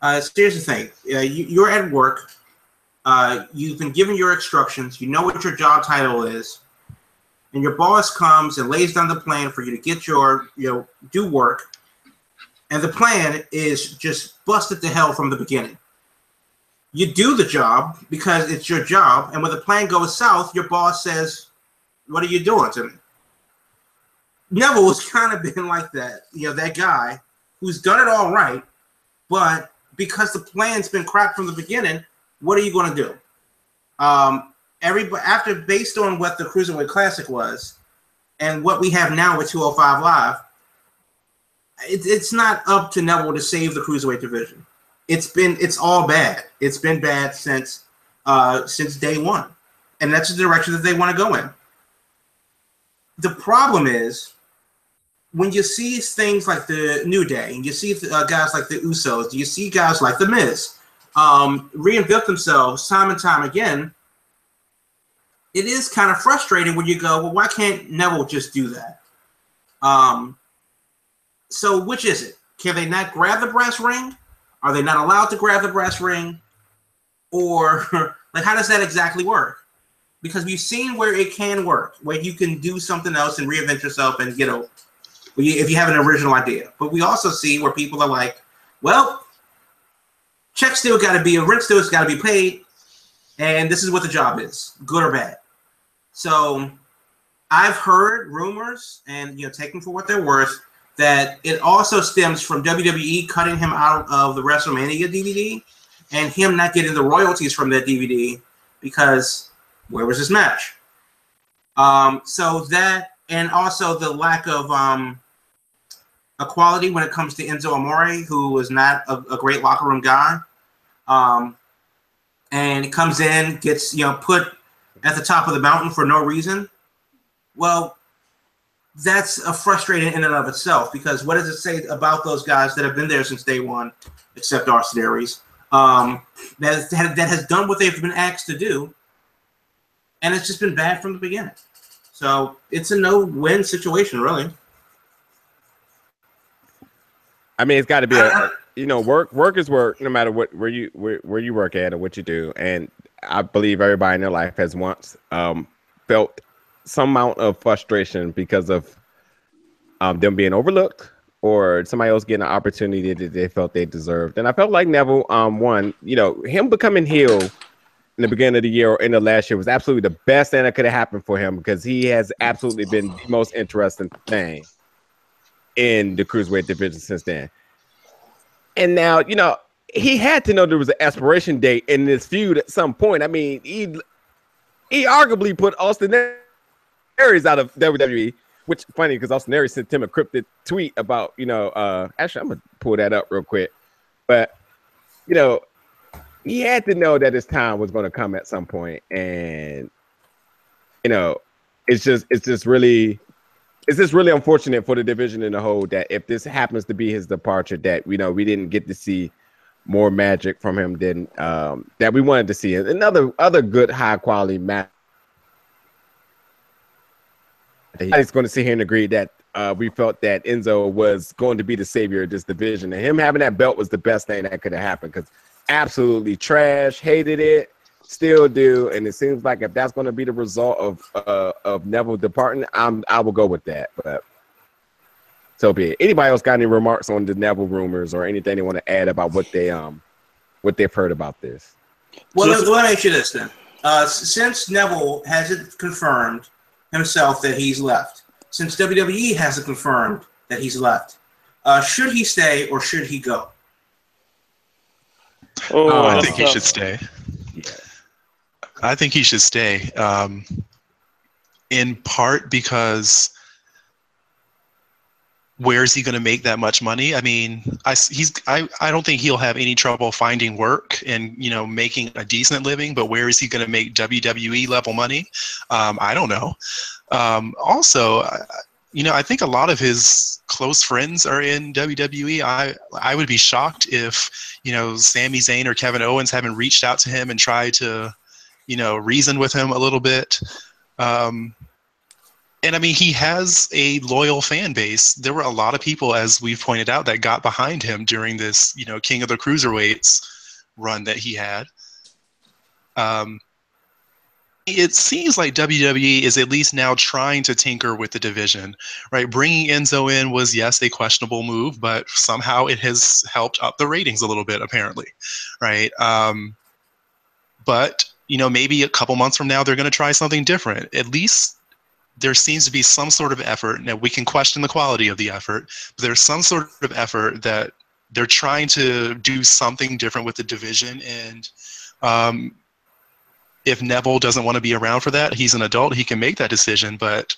Speaker 2: So here's the thing. You're at work. You've been given your instructions. You know what your job title is. And your boss comes and lays down the plan for you to get your, do work. And the plan is just busted to hell from the beginning. You do the job because it's your job. And when the plan goes south, your boss says, what are you doing to me? Neville's kind of been like that. That guy who's done it all right. But because the plan's been crap from the beginning, what are you going to do? Based on what the Cruiserweight Classic was and what we have now with 205 Live, it's not up to Neville to save the Cruiserweight division. It's all bad. It's been bad since day one, and that's the direction that they want to go in. The problem is when you see things like the New Day, and you see guys like the Usos, you see guys like the Miz reinvent themselves time and time again. It is kind of frustrating when you go, well, why can't Neville just do that? So which is it? Can they not grab the brass ring? Are they not allowed to grab the brass ring? Or like, how does that exactly work? Because we've seen where it can work, where you can do something else and reinvent yourself and get over if you have an original idea. But we also see where people are like, well, check still got to be, rent still got to be paid, and this is what the job is, good or bad. So I've heard rumors, and take them for what they're worth, that it also stems from WWE cutting him out of the WrestleMania DVD and him not getting the royalties from that DVD because where was his match? So that, and also the lack of equality when it comes to Enzo Amore, who was not a great locker room guy. And he comes in, gets put at the top of the mountain for no reason. Well, that's a frustrating in and of itself, because what does it say about those guys that have been there since day one, except Austin Aries, that has done what they've been asked to do, and it's just been bad from the beginning. So it's a no-win situation, really.
Speaker 1: I mean, it's got to be work is work, no matter where you work at or what you do. And I believe everybody in their life has once felt some amount of frustration because of them being overlooked or somebody else getting an opportunity that they felt they deserved. And I felt like Neville won. Him becoming heel in the beginning of the year or in the last year was absolutely the best thing that could have happened for him, because he has absolutely been the most interesting thing in the cruiserweight division since then. And now, he had to know there was an expiration date in this feud at some point. I mean, he arguably put Austin Aries out of WWE, which funny because Austin Aries sent him a cryptic tweet about, actually, I'm going to pull that up real quick. But, he had to know that his time was going to come at some point. And, it's just really unfortunate for the division in the whole that if this happens to be his departure, that we didn't get to see more magic from him than that we wanted to see. Other good high quality match. He's going to sit here and agree that we felt that Enzo was going to be the savior of this division, and him having that belt was the best thing that could have happened, because absolutely trash, hated it, still do, and it seems like if that's going to be the result of Neville departing, I will go with that. But so be it. Anybody else got any remarks on the Neville rumors or anything they want to add about what they've heard about this?
Speaker 2: Well, let me ask you this then. Since Neville hasn't confirmed himself that he's left, since WWE hasn't confirmed that he's left, should he stay or should he go?
Speaker 4: I think he should stay. Yeah. I think he should stay. In part because where is he going to make that much money? I mean, I don't think he'll have any trouble finding work and making a decent living. But where is he going to make WWE level money? I don't know. Also, I think a lot of his close friends are in WWE. I would be shocked if, Sami Zayn or Kevin Owens haven't reached out to him and tried to, reason with him a little bit. And I mean, he has a loyal fan base. There were a lot of people, as we've pointed out, that got behind him during this, King of the Cruiserweights run that he had. It seems like WWE is at least now trying to tinker with the division, right? Bringing Enzo in was, yes, a questionable move, but somehow it has helped up the ratings a little bit, apparently, right? But, maybe a couple months from now, they're going to try something different. At least there seems to be some sort of effort. Now, we can question the quality of the effort, but there's some sort of effort that they're trying to do something different with the division. And if Neville doesn't want to be around for that, he's an adult, he can make that decision. But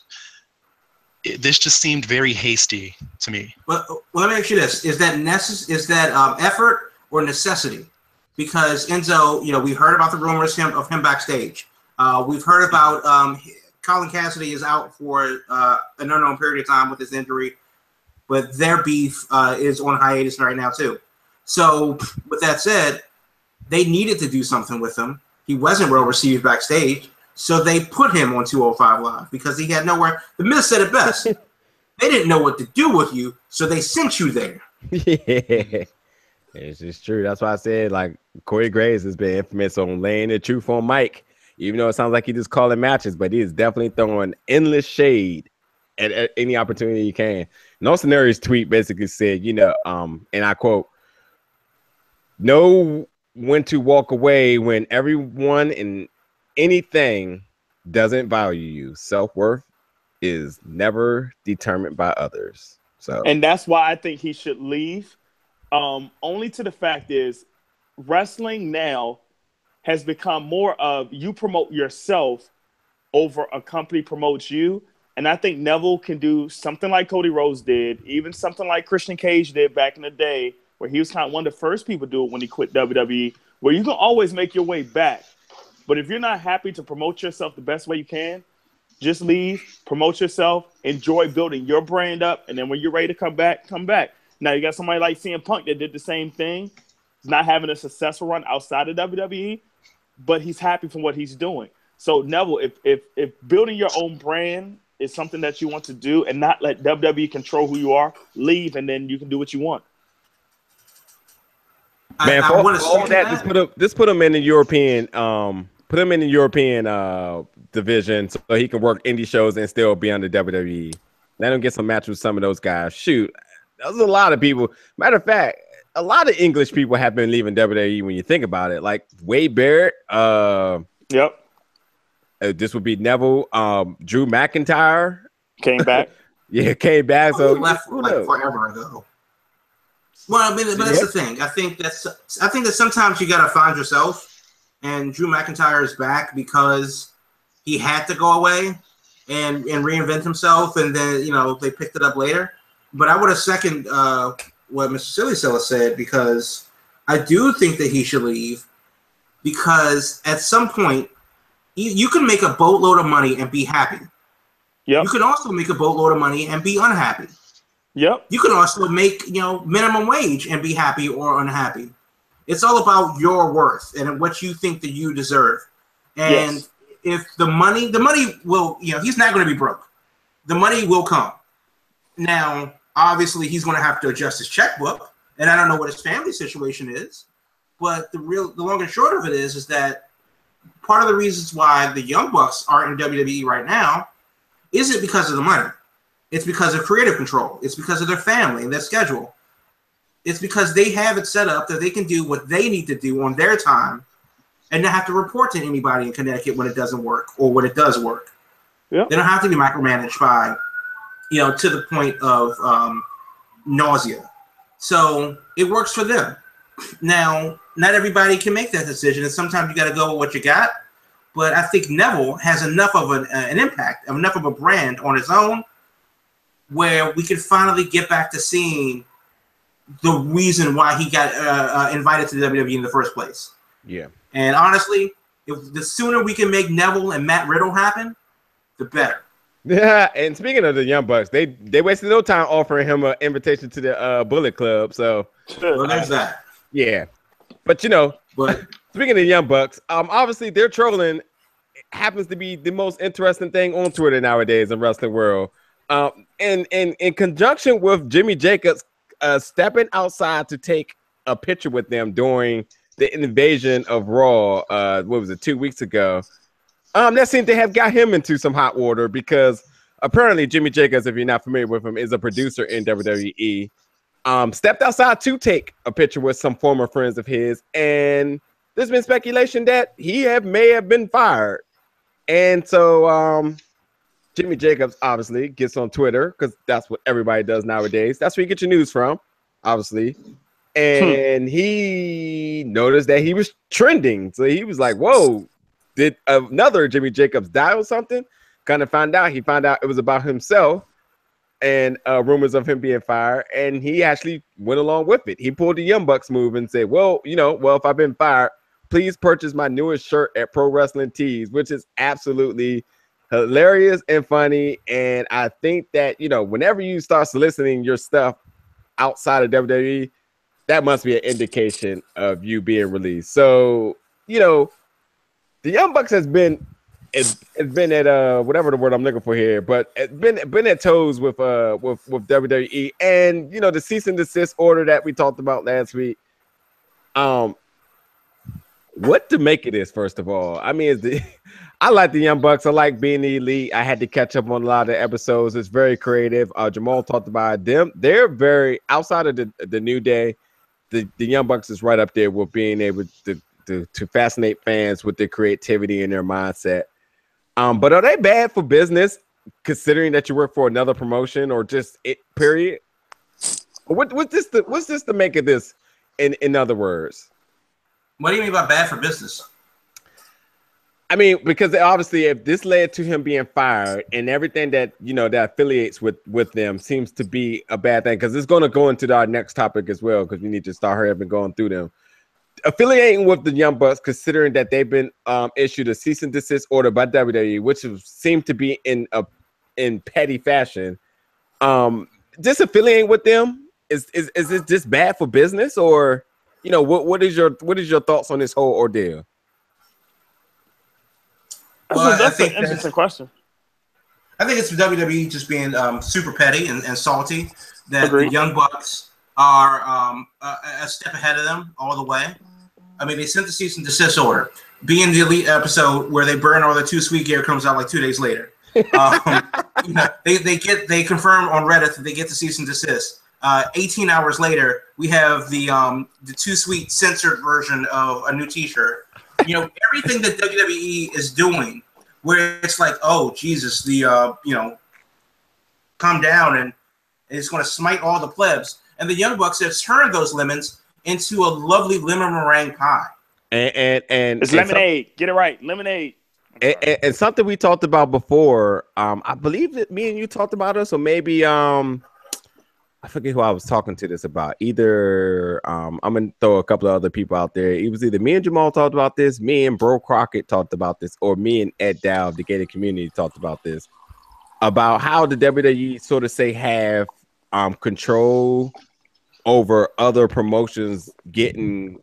Speaker 4: this just seemed very hasty to me.
Speaker 2: Well, let me ask you this: is that effort or necessity? Because Enzo, we heard about the rumors of him backstage. We've heard about Colin Cassidy is out for an unknown period of time with his injury, but their beef is on hiatus right now too. So, with that said, they needed to do something with him. He wasn't well received backstage, so they put him on 205 Live because he had nowhere. The Miz said it best. They didn't know what to do with you, so they sent you there.
Speaker 1: Yeah, it's just true. That's why I said, like, Corey Graves has been infamous on laying the truth on Mike, even though it sounds like he just calling matches, but he is definitely throwing endless shade at any opportunity he can. And Austin Aries' tweet basically said, and I quote, "Know when to walk away when everyone and anything doesn't value you. Self-worth is never determined by others." So,
Speaker 3: and that's why I think he should leave. Only to the fact is, wrestling now has become more of you promote yourself over a company promotes you. And I think Neville can do something like Cody Rhodes did, even something like Christian Cage did back in the day, where he was kind of one of the first people to do it when he quit WWE, where you can always make your way back. But if you're not happy to promote yourself the best way you can, just leave, promote yourself, enjoy building your brand up, and then when you're ready to come back, come back. Now, you got somebody like CM Punk that did the same thing. He's not having a successful run outside of WWE, but he's happy from what he's doing. So Neville, if building your own brand is something that you want to do and not let WWE control who you are, leave and then you can do what you want.
Speaker 1: Man,
Speaker 2: I
Speaker 1: for
Speaker 2: want to
Speaker 1: all
Speaker 2: say
Speaker 1: that, just put him in the European division so he can work indie shows and still be on the WWE. Let him get some matches with some of those guys. Shoot, there's a lot of people. Matter of fact, a lot of English people have been leaving WWE when you think about it. Like Wade Barrett.
Speaker 3: Yep.
Speaker 1: This would be Neville. Drew McIntyre
Speaker 3: came back.
Speaker 1: Yeah, came back. So
Speaker 2: he left like forever ago. Well, I mean, but that's the thing. I think that sometimes you gotta find yourself, and Drew McIntyre is back because he had to go away and reinvent himself, and then they picked it up later. But I would have second what Mr. Sillycilla said, because I do think that he should leave, because at some point you can make a boatload of money and be happy.
Speaker 3: Yep.
Speaker 2: You can also make a boatload of money and be unhappy.
Speaker 3: Yep.
Speaker 2: You can also make, minimum wage and be happy or unhappy. It's all about your worth and what you think that you deserve. And if the money will, he's not going to be broke. The money will come. Now, obviously, he's going to have to adjust his checkbook, and I don't know what his family situation is. But the long and short of it is that part of the reasons why the Young Bucks aren't in WWE right now isn't because of the money. It's because of creative control. It's because of their family and their schedule. It's because they have it set up that they can do what they need to do on their time and not have to report to anybody in Connecticut when it doesn't work or when it does work.
Speaker 3: Yep.
Speaker 2: They don't have to be micromanaged by, to the point of nausea. So it works for them. Now, not everybody can make that decision, and sometimes you got to go with what you got. But I think Neville has enough of an impact, enough of a brand on his own, where we can finally get back to seeing the reason why he got invited to the WWE in the first place.
Speaker 1: Yeah.
Speaker 2: And honestly, if the sooner we can make Neville and Matt Riddle happen, the better.
Speaker 1: Yeah, and speaking of the Young Bucks, they wasted no time offering him an invitation to the Bullet Club. So
Speaker 2: well, there's that.
Speaker 1: Yeah, but speaking of the Young Bucks, obviously their trolling happens to be the most interesting thing on Twitter nowadays in wrestling world. And in conjunction with Jimmy Jacobs stepping outside to take a picture with them during the invasion of Raw, 2 weeks ago? That seemed to have got him into some hot water, because apparently Jimmy Jacobs, if you're not familiar with him, is a producer in WWE. Stepped outside to take a picture with some former friends of his, and there's been speculation that he may have been fired. And so Jimmy Jacobs obviously gets on Twitter, because that's what everybody does nowadays. That's where you get your news from, obviously. And he noticed that he was trending. So he was like, whoa, did another Jimmy Jacobs die or something? Kind of found out it was about himself and rumors of him being fired. And he actually went along with it. He pulled the Young Bucks move and said, well, if I've been fired, please purchase my newest shirt at Pro Wrestling Tees, which is absolutely hilarious and funny. And I think that, whenever you start soliciting your stuff outside of WWE, that must be an indication of you being released. So, the Young Bucks has been at whatever the word I'm looking for here, but it's been at toes with WWE, and the cease and desist order that we talked about last week. What to make of this? First of all, I mean, I like the Young Bucks. I like being the elite. I had to catch up on a lot of episodes. It's very creative. Jamal talked about them. They're very outside of the New Day. The Young Bucks is right up there with being able to fascinate fans with their creativity and their mindset. But are they bad for business, considering that you work for another promotion, or just it? Period. What's this to make of this? In other words,
Speaker 2: what do you mean by bad for business?
Speaker 1: I mean, because obviously, if this led to him being fired, and everything that that affiliates with them seems to be a bad thing, because it's going to go into our next topic as well, because we need to start hurry up and going through them. Affiliating with the Young Bucks, considering that they've been issued a cease and desist order by WWE, which seemed to be in petty fashion. Disaffiliating with them is it just bad for business, or what is your thoughts on this whole ordeal?
Speaker 3: That's an interesting question.
Speaker 2: I think it's WWE just being super petty and salty that
Speaker 3: Agreed.
Speaker 2: the Young Bucks are a step ahead of them all the way. I mean, they sent the cease and desist order. Being the Elite episode where they burn all the Too Sweet gear comes out like 2 days later. They confirm on Reddit that they get the cease and desist. 18 hours later, we have the Too Sweet censored version of a new T-shirt. Everything that WWE is doing, where it's like, oh Jesus, calm down, and it's going to smite all the plebs. And the Young Bucks have turned those lemons into a lovely lemon meringue pie.
Speaker 1: And
Speaker 3: it's lemonade. Get it right, lemonade.
Speaker 1: And something we talked about before. I believe that me and you talked about it, so maybe I forget who I was talking to this about. Either I'm gonna throw a couple of other people out there. It was either me and Jamal talked about this, me and Bro Crockett talked about this, or me and Ed Dow of the Gated Community talked about this. About how the WWE sort of have control over other promotions getting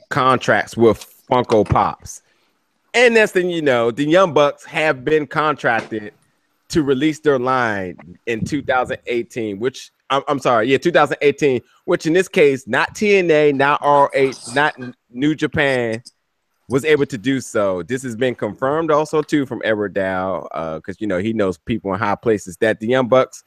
Speaker 1: contracts with Funko Pops. And next thing you know, the Young Bucks have been contracted to release their line in 2018, which 2018, which in this case, not TNA, not RH, not New Japan was able to do so. This has been confirmed also too from Edward Dow, because he knows people in high places, that the Young Bucks,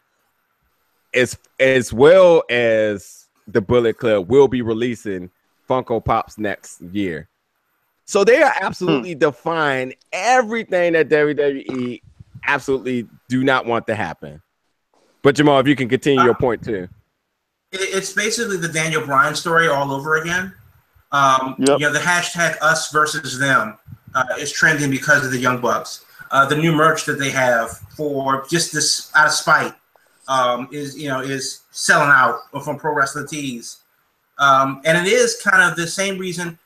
Speaker 1: as well as the Bullet Club, will be releasing Funko Pops next year. So they are absolutely defying everything that WWE absolutely do not want to happen. But Jamal, if you can continue your point too.
Speaker 2: It's basically the Daniel Bryan story all over again. The hashtag us versus them is trending because of the Young Bucks. The new merch that they have for just this out of spite is selling out from Pro Wrestling Tees. And it is kind of the same reason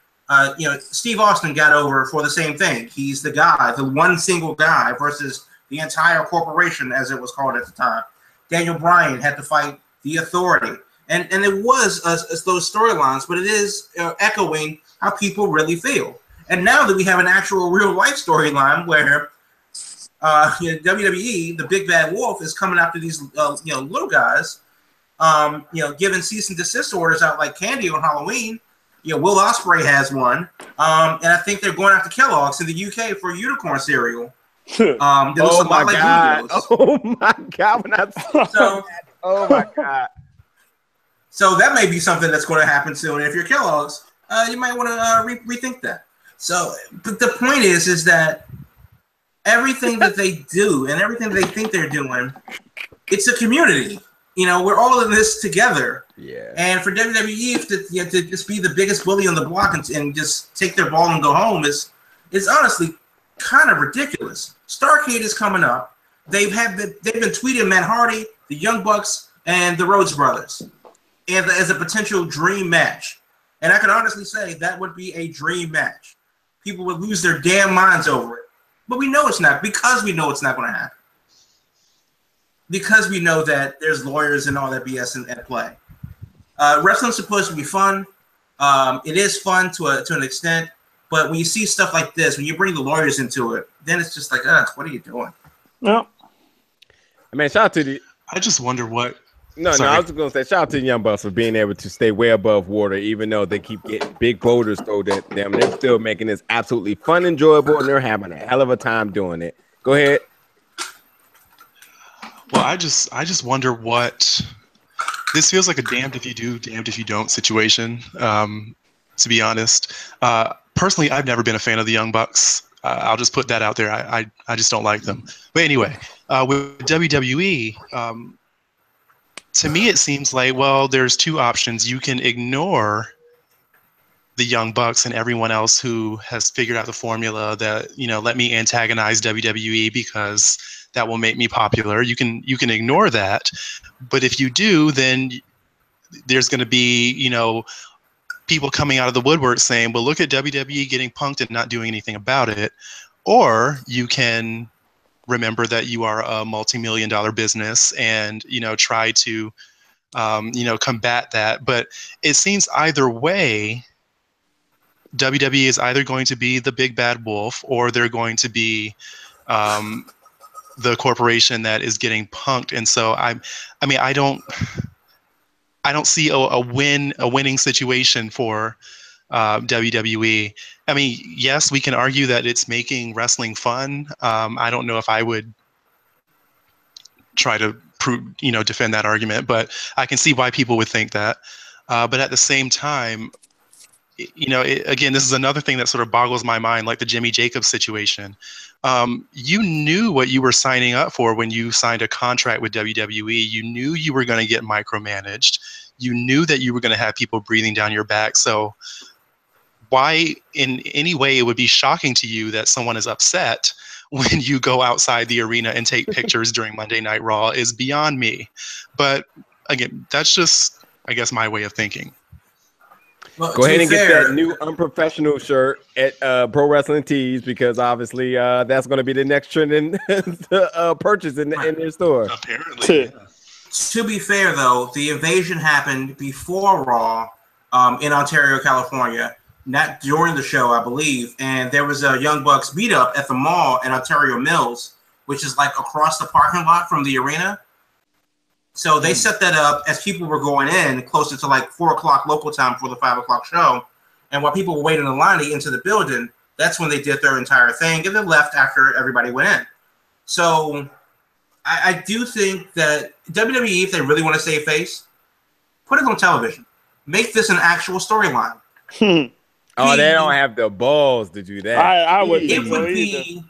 Speaker 2: Steve Austin got over for the same thing. He's the guy, the one single guy versus the entire corporation, as it was called at the time. Daniel Bryan had to fight the Authority. And it was those storylines, but it is echoing how people really feel. And now that we have an actual real life storyline where WWE, the big bad wolf, is coming after these little guys, giving cease and desist orders out like candy on Halloween. Will Ospreay has one, and I think they're going after Kellogg's in the UK for unicorn cereal.
Speaker 1: Oh my god! Oh my god! When I saw that, oh my god!
Speaker 2: So that may be something that's going to happen soon. If you're Kellogg's, you might want to rethink that. So, but the point is that everything that they do and everything they think they're doing, it's a community. We're all in this together.
Speaker 1: Yeah. And
Speaker 2: for WWE to just be the biggest bully on the block and just take their ball and go home is honestly kind of ridiculous. Starrcade is coming up. They've been tweeting Matt Hardy, the Young Bucks, and the Rhodes Brothers as a potential dream match. And I can honestly say that would be a dream match. People would lose their damn minds over it. But we know it's not, because we know it's not going to happen. Because we know that there's lawyers and all that BS at play. Wrestling's supposed to be fun. It is fun to an extent. But when you see stuff like this, when you bring the lawyers into it, then it's just like, what are you doing?
Speaker 3: No.
Speaker 1: I mean, shout out to the...
Speaker 4: I just wonder what...
Speaker 1: No, I was going to say, shout out to the Young Bucks for being able to stay way above water, even though they keep getting big boulders thrown at them. They're still making this absolutely fun, enjoyable, and they're having a hell of a time doing it. Go ahead.
Speaker 4: Well, I just wonder what... This feels like a damned if you do, damned if you don't situation, to be honest. Personally, I've never been a fan of the Young Bucks. I'll just put that out there. I just don't like them. But anyway, with WWE... to me, it seems like, well, there's two options. You can ignore the Young Bucks and everyone else who has figured out the formula that, let me antagonize WWE because that will make me popular. You can ignore that. But if you do, then there's going to be, people coming out of the woodwork saying, well, look at WWE getting punked and not doing anything about it. Or you can remember that you are a multi-million-dollar business and, try to, combat that. But it seems either way, WWE is either going to be the big bad wolf, or they're going to be the corporation that is getting punked. And so I don't see a winning situation for WWE. I mean, yes, we can argue that it's making wrestling fun. I don't know if I would try to defend that argument, but I can see why people would think that. But at the same time, again, this is another thing that sort of boggles my mind, like the Jimmy Jacobs situation. You knew what you were signing up for when you signed a contract with WWE. You knew you were going to get micromanaged. You knew that you were going to have people breathing down your back. So why in any way it would be shocking to you that someone is upset when you go outside the arena and take pictures during Monday Night Raw is beyond me. But again, that's just, I guess, my way of thinking.
Speaker 2: Well,
Speaker 1: go ahead and get that new unprofessional shirt at Pro Wrestling Tees, because obviously that's going to be the next trending purchase in their store.
Speaker 4: Apparently, yeah.
Speaker 2: To be fair, though, the invasion happened before Raw in Ontario, California, not during the show, I believe. And there was a Young Bucks beat up at the mall in Ontario Mills, which is like across the parking lot from the arena. So they set that up as people were going in closer to like 4 o'clock local time for the 5 o'clock show. And while people were waiting in line to get into the building, that's when they did their entire thing and then left after everybody went in. So I do think that WWE, if they really want to save face, put it on television. Make this an actual storyline.
Speaker 1: Oh, they don't have the balls to do that.
Speaker 3: I wouldn't think
Speaker 2: It
Speaker 3: so
Speaker 2: would
Speaker 3: either.
Speaker 2: be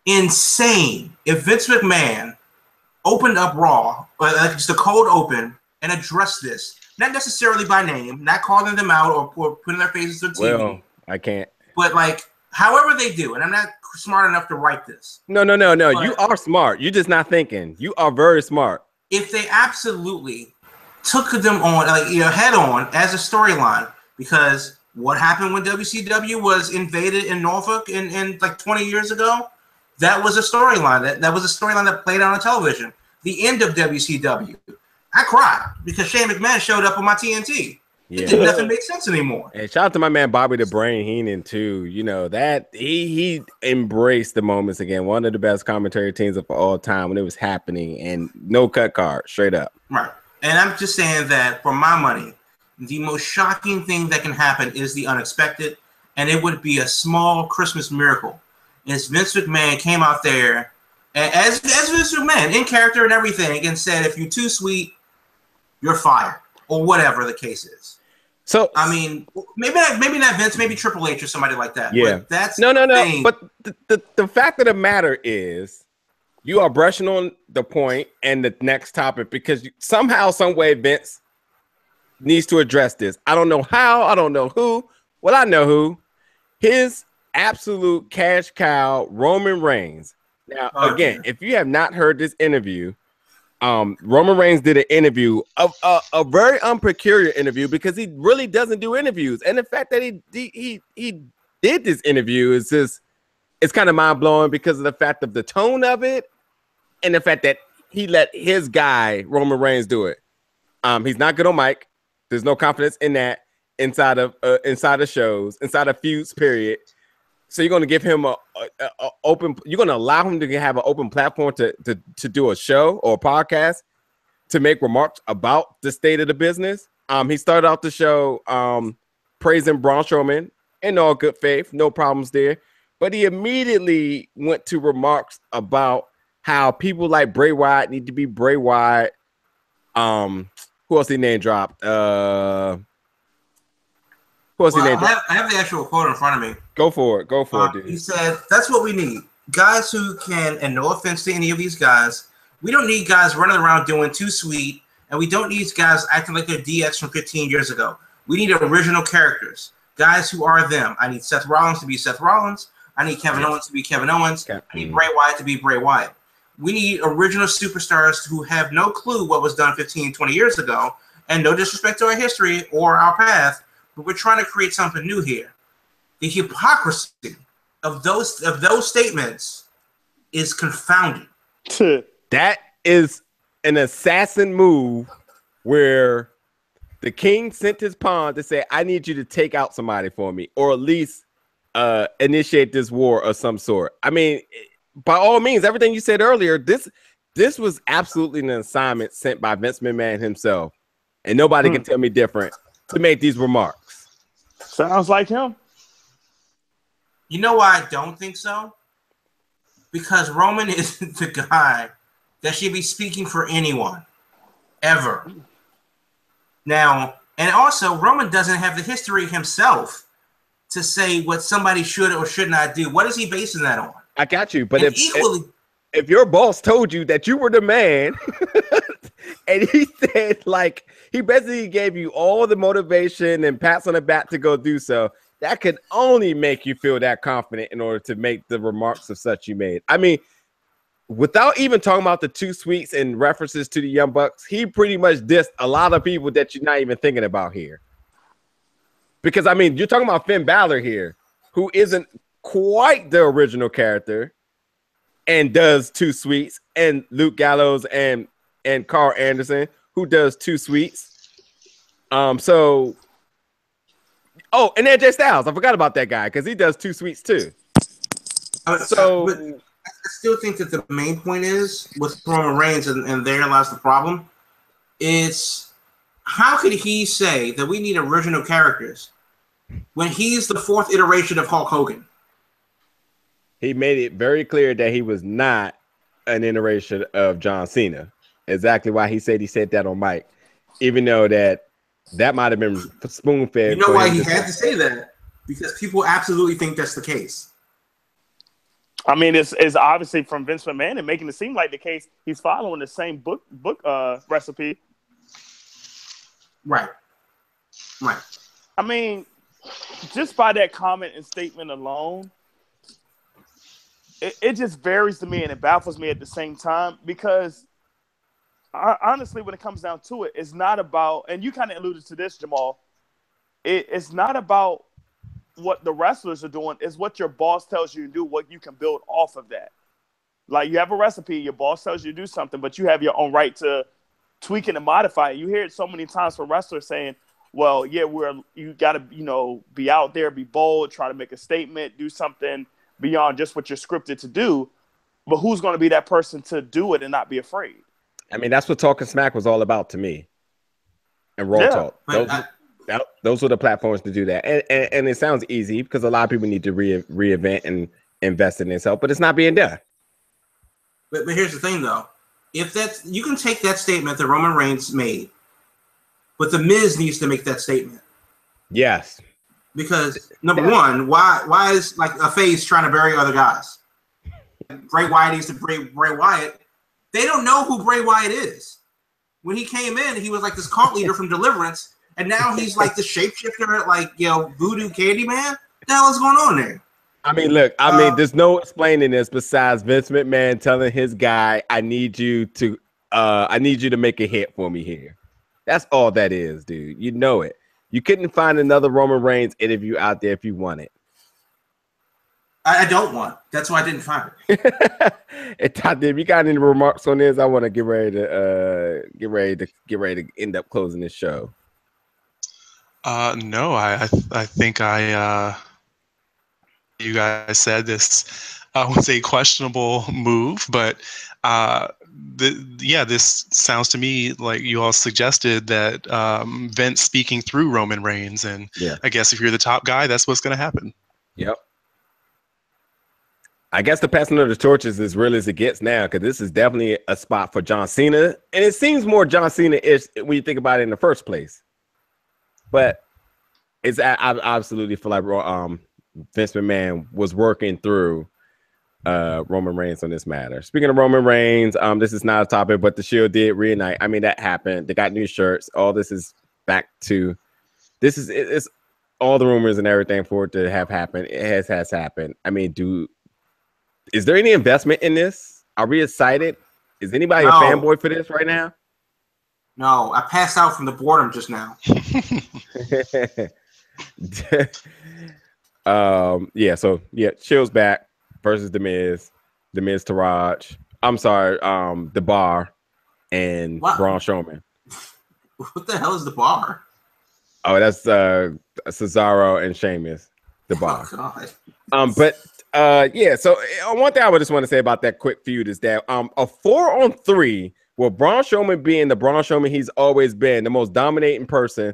Speaker 2: insane if Vince McMahon opened up Raw, like just a cold open, and addressed this. Not necessarily by name, not calling them out or putting their faces on TV.
Speaker 1: Well, I can't.
Speaker 2: But like, however they do, and I'm not smart enough to write this.
Speaker 1: No.
Speaker 2: But
Speaker 1: You are smart. You're just not thinking. You are very smart.
Speaker 2: If they absolutely took them on, like, head on as a storyline, because what happened when WCW was invaded in Norfolk in like 20 years ago, that was a storyline. That was a storyline that played on television. The end of WCW. I cried because Shane McMahon showed up on my TNT.
Speaker 1: Yeah.
Speaker 2: It did nothing make sense anymore.
Speaker 1: And shout out to my man Bobby the Brain Heenan too. You know that he embraced the moments again. One of the best commentary teams of all time when it was happening, and no cut card, straight up.
Speaker 2: Right. And I'm just saying that for my money, the most shocking thing that can happen is the unexpected, and it would be a small Christmas miracle. Is Vince McMahon came out there as Vince McMahon in character and everything and said, if you're too sweet, you're fired, or whatever the case is.
Speaker 1: So
Speaker 2: I mean, maybe not Vince, maybe Triple H or somebody like that.
Speaker 1: Yeah,
Speaker 2: but that's
Speaker 1: no.
Speaker 2: thing.
Speaker 1: But the fact of the matter is, you are brushing on the point and the next topic, because somehow, some way, Vince needs to address this. I don't know how. I don't know who. Well, I know who. His absolute cash cow, Roman Reigns. Now, again, if you have not heard this interview, Roman Reigns did an interview, a very unpeculiar interview, because he really doesn't do interviews. And the fact that he did this interview is just, it's kind of mind blowing because of the fact of the tone of it and the fact that he let his guy Roman Reigns do it. He's not good on mic. There's no confidence in that inside of shows, inside of feuds, period. So you're going to give him a open. You're going to allow him to have an open platform to do a show or a podcast to make remarks about the state of the business. He started out the show praising Braun Strowman in all good faith, no problems there. But he immediately went to remarks about how people like Bray Wyatt need to be Bray Wyatt. Who else he name dropped?
Speaker 2: I have the actual quote in front of me.
Speaker 1: Go for it, dude.
Speaker 2: He said, that's what we need. Guys who can, and no offense to any of these guys, we don't need guys running around doing too sweet, and we don't need guys acting like they're DX from 15 years ago. We need original characters, guys who are them. I need Seth Rollins to be Seth Rollins. I need Kevin Owens to be Kevin Owens. I need Bray Wyatt to be Bray Wyatt. We need original superstars who have no clue what was done 15, 20 years ago, and no disrespect to our history or our path, but we're trying to create something new here. The hypocrisy of those statements is confounding.
Speaker 1: That is an assassin move where The king sent his pawn to say, I need you to take out somebody for me, or at least initiate this war of some sort. I mean, by all means, everything you said earlier, this was absolutely an assignment sent by Vince McMahon himself, and nobody can tell me different to make these remarks.
Speaker 3: Sounds like him.
Speaker 2: You know why I don't think so? Because Roman isn't the guy that should be speaking for anyone, ever. Now, and also, Roman doesn't have the history himself to say what somebody should or should not do. What is he basing that on?
Speaker 1: I got you, but
Speaker 2: if
Speaker 1: your boss told you that you were the man, and he said, like, he basically gave you all the motivation and pats on the back to go do so, that could only make you feel that confident in order to make the remarks of such you made. I mean, without even talking about the 2 sweets and references to the Young Bucks, he pretty much dissed a lot of people that you're not even thinking about here. Because, I mean, you're talking about Finn Balor here, who isn't quite the original character and does 2 sweets, and Luke Gallows and Carl Anderson, who does 2 sweets. So, oh, and AJ Styles. I forgot about that guy because he does 2 sweets too. So,
Speaker 2: I still think that the main point is with Roman Reigns, and there lies the problem. It's how could he say that we need original characters when he's the 4th iteration of Hulk Hogan?
Speaker 1: He made it very clear that he was not an iteration of John Cena. Exactly why he said that on mic, even though that might have been spoon-fed.
Speaker 2: You know why he had to say that? Because people absolutely think that's the case.
Speaker 3: I mean, it's obviously from Vince McMahon and making it seem like the case. He's following the same book recipe.
Speaker 2: Right.
Speaker 3: I mean, just by that comment and statement alone, it just varies to me and it baffles me at the same time because honestly, when it comes down to it, it's not about, and you kind of alluded to this, Jamal, it's not about what the wrestlers are doing, it's what your boss tells you to do, what you can build off of that. Like you have a recipe, your boss tells you to do something, but you have your own right to tweak it and modify it. You hear it so many times from wrestlers saying, well, yeah, you got to, be out there, be bold, try to make a statement, do something beyond just what you're scripted to do. But who's going to be that person to do it and not be afraid?
Speaker 1: I mean, that's what Talking Smack was all about to me. And Raw Talk. Those were the platforms to do that. And it sounds easy because a lot of people need to reinvent and invest in themselves, but it's not being done.
Speaker 2: But here's the thing, though. If that's, you can take that statement that Roman Reigns made, but the Miz needs to make that statement.
Speaker 1: Yes.
Speaker 2: Because number one, why is like a face trying to bury other guys? Bray Wyatt needs to Bray Wyatt. They don't know who Bray Wyatt is. When he came in, he was like this cult leader from Deliverance, and now he's like the shapeshifter, like Voodoo Candyman. What the hell is going on there?
Speaker 1: I mean, look, there's no explaining this besides Vince McMahon telling his guy, I need you to make a hit for me here. That's all that is, dude. You know it. You couldn't find another Roman Reigns interview out there if you want it.
Speaker 2: I don't want. That's why I didn't find it.
Speaker 1: If you got any remarks on this, I want to get ready to end up closing this show.
Speaker 4: No, I think you guys said this was a questionable move, but this sounds to me like you all suggested that Vince speaking through Roman Reigns, and I guess if you're the top guy, that's what's going to happen.
Speaker 1: Yep. I guess the passing of the torch is as real as it gets now, because this is definitely a spot for John Cena, and it seems more John Cena-ish when you think about it in the first place. But I absolutely feel like Vince McMahon was working through Roman Reigns on this matter. Speaking of Roman Reigns, this is not a topic, but the Shield did reunite. I mean, that happened. They got new shirts. All this is back to it's all the rumors and everything for it to have happened. It has happened. I mean, is there any investment in this? Are we excited? Is anybody a fanboy for this right now?
Speaker 2: No, I passed out from the boredom just now. Shield's back versus The Miz Taraj. I'm sorry, The Bar and Braun Strowman. What the hell is The Bar?
Speaker 1: Oh, that's Cesaro and Sheamus, the bar.
Speaker 2: Oh, God.
Speaker 1: But yeah. So one thing I would just want to say about that quick feud is that a 4-on-3 with Braun Strowman being the Braun Strowman he's always been, the most dominating person.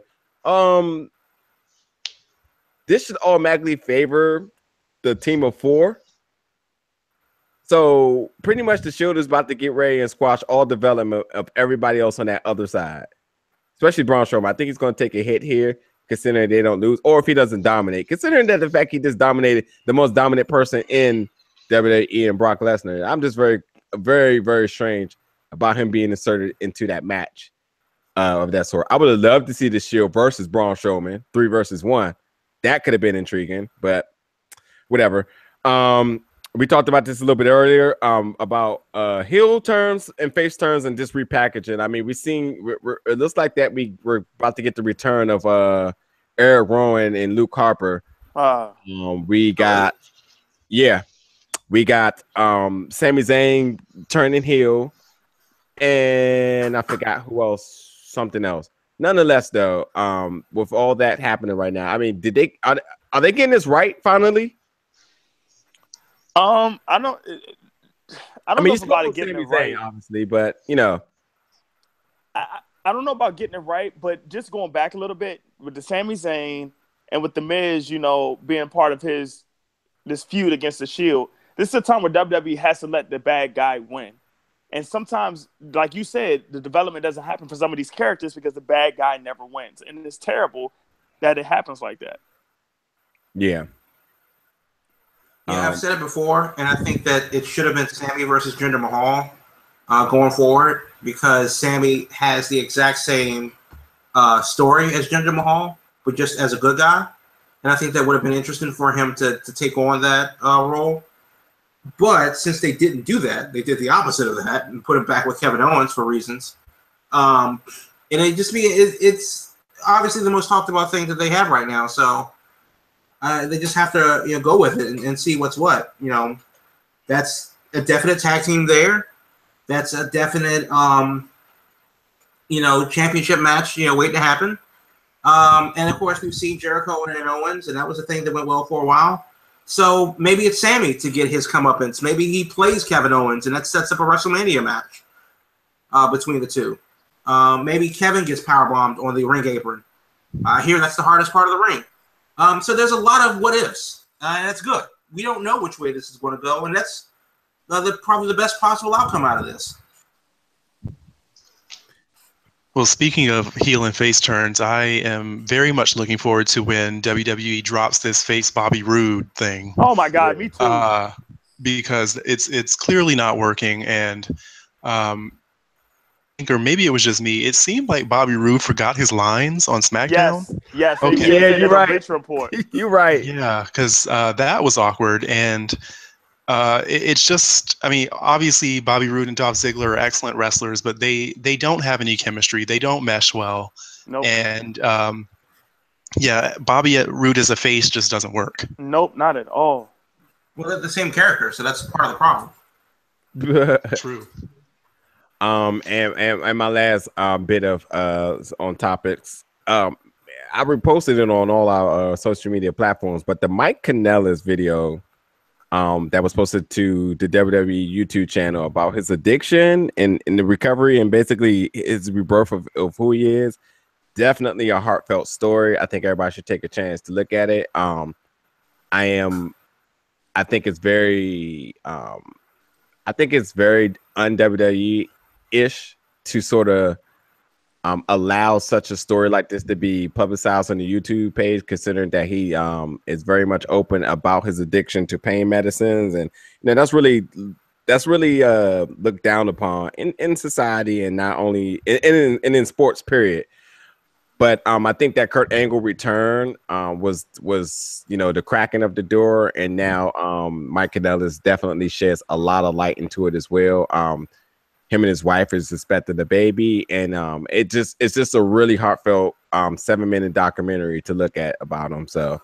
Speaker 1: This should automatically favor the team of 4. So pretty much the Shield is about to get ready and squash all development of everybody else on that other side, especially Braun Strowman. I think he's going to take a hit here, considering they don't lose, or if he doesn't dominate, considering that the fact he just dominated the most dominant person in WWE and Brock Lesnar. I'm just very, very, very strange about him being inserted into that match of that sort. I would have loved to see the Shield versus Braun Strowman, 3 versus 1. That could have been intriguing, but whatever. We talked about this a little bit earlier about heel turns and face turns and just repackaging. I mean, it looks like that we're about to get the return of Eric Rowan and Luke Harper. We got Sami Zayn turning heel, and I forgot who else, something else. Nonetheless, though, with all that happening right now, I mean, are they getting this right finally?
Speaker 3: I don't know if about getting it right,
Speaker 1: obviously, but you know,
Speaker 3: I don't know about getting it right, but just going back a little bit with the Sami Zayn and with the Miz, you know, being part of this feud against the Shield. This is a time where WWE has to let the bad guy win, and sometimes, like you said, the development doesn't happen for some of these characters because the bad guy never wins, and it's terrible that it happens like that.
Speaker 1: Yeah.
Speaker 2: Yeah, I've said it before, and I think that it should have been Sami versus Jinder Mahal going forward, because Sami has the exact same story as Jinder Mahal, but just as a good guy. And I think that would have been interesting for him to take on that role. But since they didn't do that, they did the opposite of that and put him back with Kevin Owens for reasons. And it's obviously the most talked about thing that they have right now. So they just have to go with it and see what's what. You know, that's a definite tag team there. That's a definite championship match waiting to happen. And of course we've seen Jericho and Owens, and that was a thing that went well for a while. So maybe it's Sami to get his comeuppance. Maybe he plays Kevin Owens, and that sets up a WrestleMania match between the two. Maybe Kevin gets powerbombed on the ring apron. Here, that's the hardest part of the ring. So there's a lot of what ifs, and that's good. We don't know which way this is going to go, and that's probably the best possible outcome out of this.
Speaker 4: Well, speaking of heel and face turns, I am very much looking forward to when WWE drops this face Bobby Roode thing.
Speaker 3: Oh my God, me too.
Speaker 4: Because it's clearly not working, and I think, or maybe it was just me, it seemed like Bobby Roode forgot his lines on SmackDown.
Speaker 3: Yes.
Speaker 1: Okay. Yeah, you're right.
Speaker 3: Report.
Speaker 1: You're right.
Speaker 4: Yeah, because that was awkward, and it's just, I mean, obviously Bobby Roode and Dolph Ziggler are excellent wrestlers, but they don't have any chemistry. They don't mesh well.
Speaker 3: Nope.
Speaker 4: And Bobby Roode as a face just doesn't work.
Speaker 3: Nope, not at all.
Speaker 2: Well, they're the same character, so that's part of the problem.
Speaker 4: True.
Speaker 1: And my last bit of on topics. I reposted it on all our social media platforms, but the Mike Kanellis video that was posted to the WWE YouTube channel about his addiction and the recovery and basically his rebirth of who he is. Definitely a heartfelt story. I think everybody should take a chance to look at it. I think it's very un-WWE-ish to sort of allow such a story like this to be publicized on the YouTube page, considering that he is very much open about his addiction to pain medicines, and that's really looked down upon in society, and not only in sports, period. But I think that Kurt Angle return was the cracking of the door, and now Mike Kanellis definitely sheds a lot of light into it as well. Him and his wife is expecting a baby, and it's just a really heartfelt 7-minute documentary to look at about him. So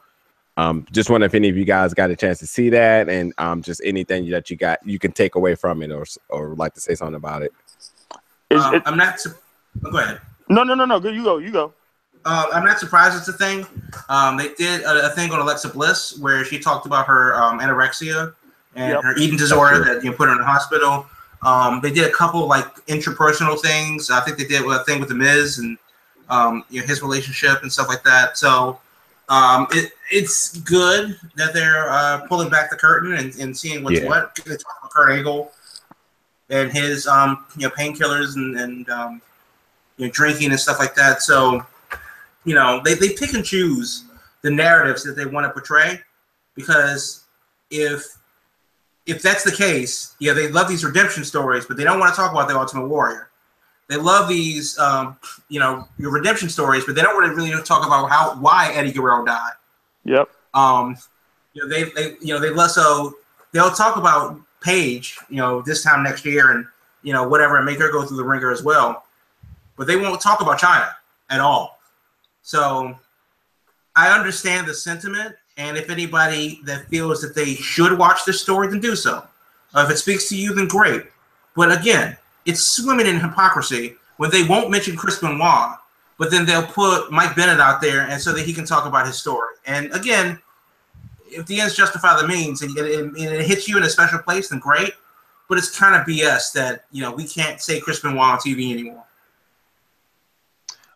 Speaker 1: just wonder if any of you guys got a chance to see that, and just anything that you can take away from it, or like to say something about it.
Speaker 2: I'm not. Go ahead.
Speaker 3: No. Good, you go.
Speaker 2: I'm not surprised it's a thing. They did a thing on Alexa Bliss where she talked about her anorexia and her eating disorder that put her in the hospital. They did a couple like interpersonal things. I think they did a thing with the Miz and his relationship and stuff like that. So it's good that they're pulling back the curtain and seeing what's what. They talk about Kurt Angle and his painkillers and drinking and stuff like that. So they pick and choose the narratives that they want to portray, because if that's the case, they love these redemption stories, but they don't want to talk about the Ultimate Warrior. They love these, your redemption stories, but they don't want to really talk about why Eddie Guerrero died.
Speaker 3: Yep.
Speaker 2: They'll talk about Paige, this time next year, and whatever, and make her go through the ringer as well, but they won't talk about China at all. So I understand the sentiment, and if anybody that feels that they should watch this story, then do so. If it speaks to you, then great. But again, it's swimming in hypocrisy when they won't mention Chris Benoit, but then they'll put Mike Bennett out there and so that he can talk about his story. And again, if the ends justify the means and it hits you in a special place, then great. But it's kind of BS that we can't say Chris Benoit on TV anymore.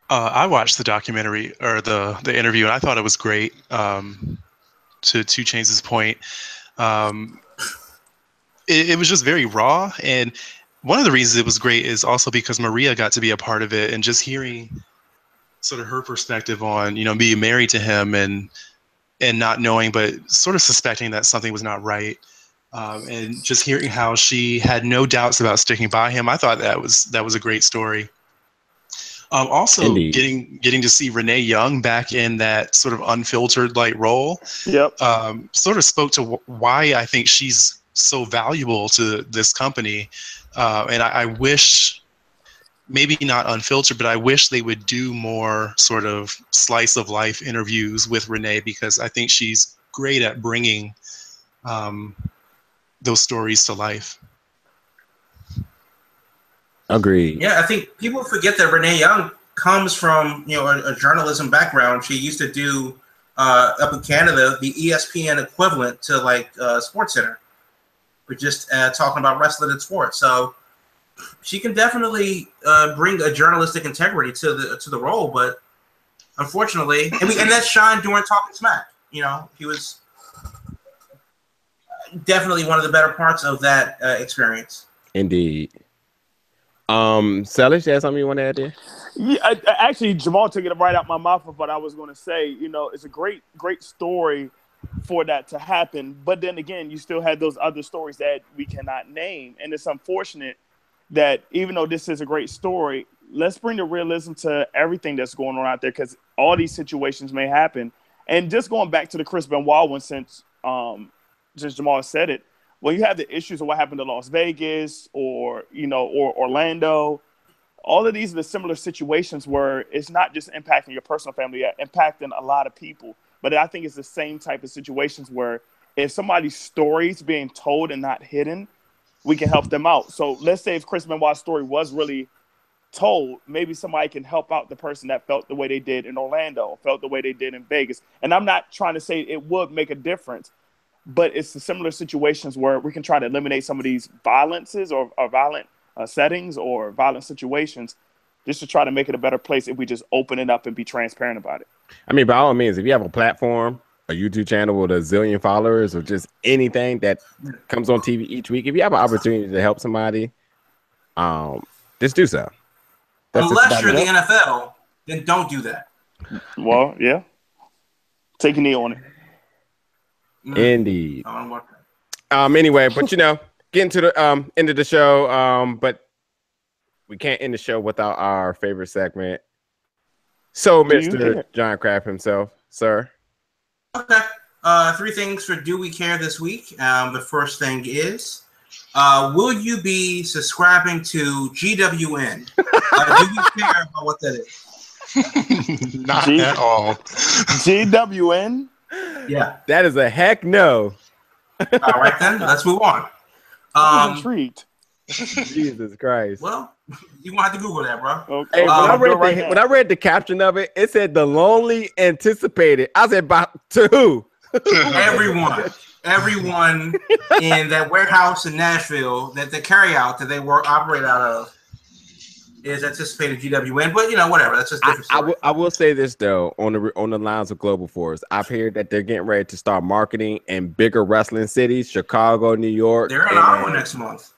Speaker 4: I watched the documentary or the interview, and I thought it was great. To 2 Chainz's point, it was just very raw, and one of the reasons it was great is also because Maria got to be a part of it, and just hearing sort of her perspective on being married to him and not knowing, but sort of suspecting that something was not right, and just hearing how she had no doubts about sticking by him. I thought that was a great story. Also,
Speaker 1: Indeed.
Speaker 4: getting to see Renee Young back in that sort of unfiltered role, sort of spoke to why I think she's so valuable to this company. And I wish, maybe not unfiltered, but I wish they would do more sort of slice of life interviews with Renee, because I think she's great at bringing those stories to life.
Speaker 1: Agreed.
Speaker 2: Yeah, I think people forget that Renee Young comes from a journalism background. She used to do up in Canada the ESPN equivalent to SportsCenter, but just talking about wrestling and sports. So she can definitely bring a journalistic integrity to the role. But unfortunately, and that shined during Talking Smack. He was definitely one of the better parts of that experience.
Speaker 1: Indeed. Sellers, you have something you want to add there?
Speaker 3: Yeah, actually, Jamal took it right out my mouth of what I was going to say. It's a great story for that to happen. But then again, you still had those other stories that we cannot name. And it's unfortunate that even though this is a great story, let's bring the realism to everything that's going on out there, because all these situations may happen. And just going back to the Chris Benoit one, since Jamal said it, when you have the issues of what happened to Las Vegas or Orlando, all of these are the similar situations where it's not just impacting your personal family, impacting a lot of people. But I think it's the same type of situations where if somebody's story is being told and not hidden, we can help them out. So let's say if Chris Benoit's story was really told, maybe somebody can help out the person that felt the way they did in Orlando, felt the way they did in Vegas. And I'm not trying to say it would make a difference, but it's the similar situations where we can try to eliminate some of these violences or violent settings or violent situations, just to try to make it a better place if we just open it up and be transparent about it.
Speaker 1: I mean, by all means, if you have a platform, a YouTube channel with a zillion followers, or just anything that comes on TV each week, if you have an opportunity to help somebody, just do so.
Speaker 2: Unless you're the NFL, then don't do that.
Speaker 3: Well, yeah. Take a knee on it.
Speaker 1: Indeed. Anyway, but getting to the end of the show, but we can't end the show without our favorite segment. So, Mr. John Craft himself, sir.
Speaker 2: Okay. 3 things for Do We Care this week. The first thing is, will you be subscribing to GWN? Do we care about what that is?
Speaker 4: Not at all.
Speaker 3: GWN?
Speaker 2: Yeah.
Speaker 1: That is a heck no.
Speaker 2: All right, then. Let's move on.
Speaker 3: I'm intrigued.
Speaker 1: Jesus Christ.
Speaker 2: Well, you gonna have to Google that, bro.
Speaker 3: Okay.
Speaker 1: Hey, when I read the caption of it, it said the lonely anticipated. I said, to who?
Speaker 2: Everyone in that warehouse in Nashville that the carryout that they operate out of is anticipated GWN, but whatever. That's just different story.
Speaker 1: I will say this though, on the lines of Global Force, I've heard that they're getting ready to start marketing in bigger wrestling cities, Chicago, New York.
Speaker 2: They're in Ottawa next month.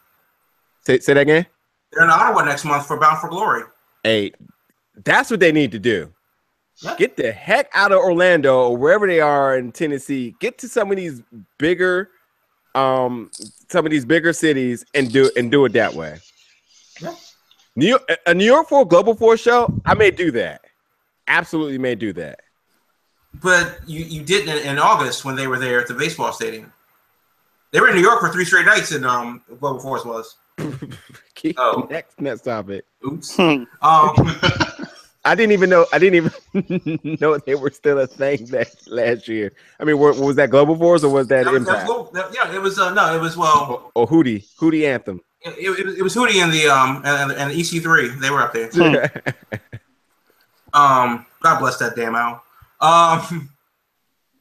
Speaker 1: Say that again.
Speaker 2: They're in Ottawa next month for Bound for Glory.
Speaker 1: Hey, that's what they need to do.
Speaker 2: Yeah.
Speaker 1: Get the heck out of Orlando or wherever they are in Tennessee. Get to some of these bigger cities and do it that way.
Speaker 2: Yeah.
Speaker 1: A New York for a Global Force show, I may do that. Absolutely may do that. But
Speaker 2: you didn't in August when they were there at the baseball stadium. They were in New York for 3 straight nights, and Global Force was.
Speaker 1: Next topic.
Speaker 2: Oops.
Speaker 1: I didn't even know they were still a thing that last year. I mean, was that Global Force or was that Impact?
Speaker 2: It was
Speaker 1: or Hootie Anthem.
Speaker 2: It was Hootie and the EC3. They were up there. God bless that damn Al.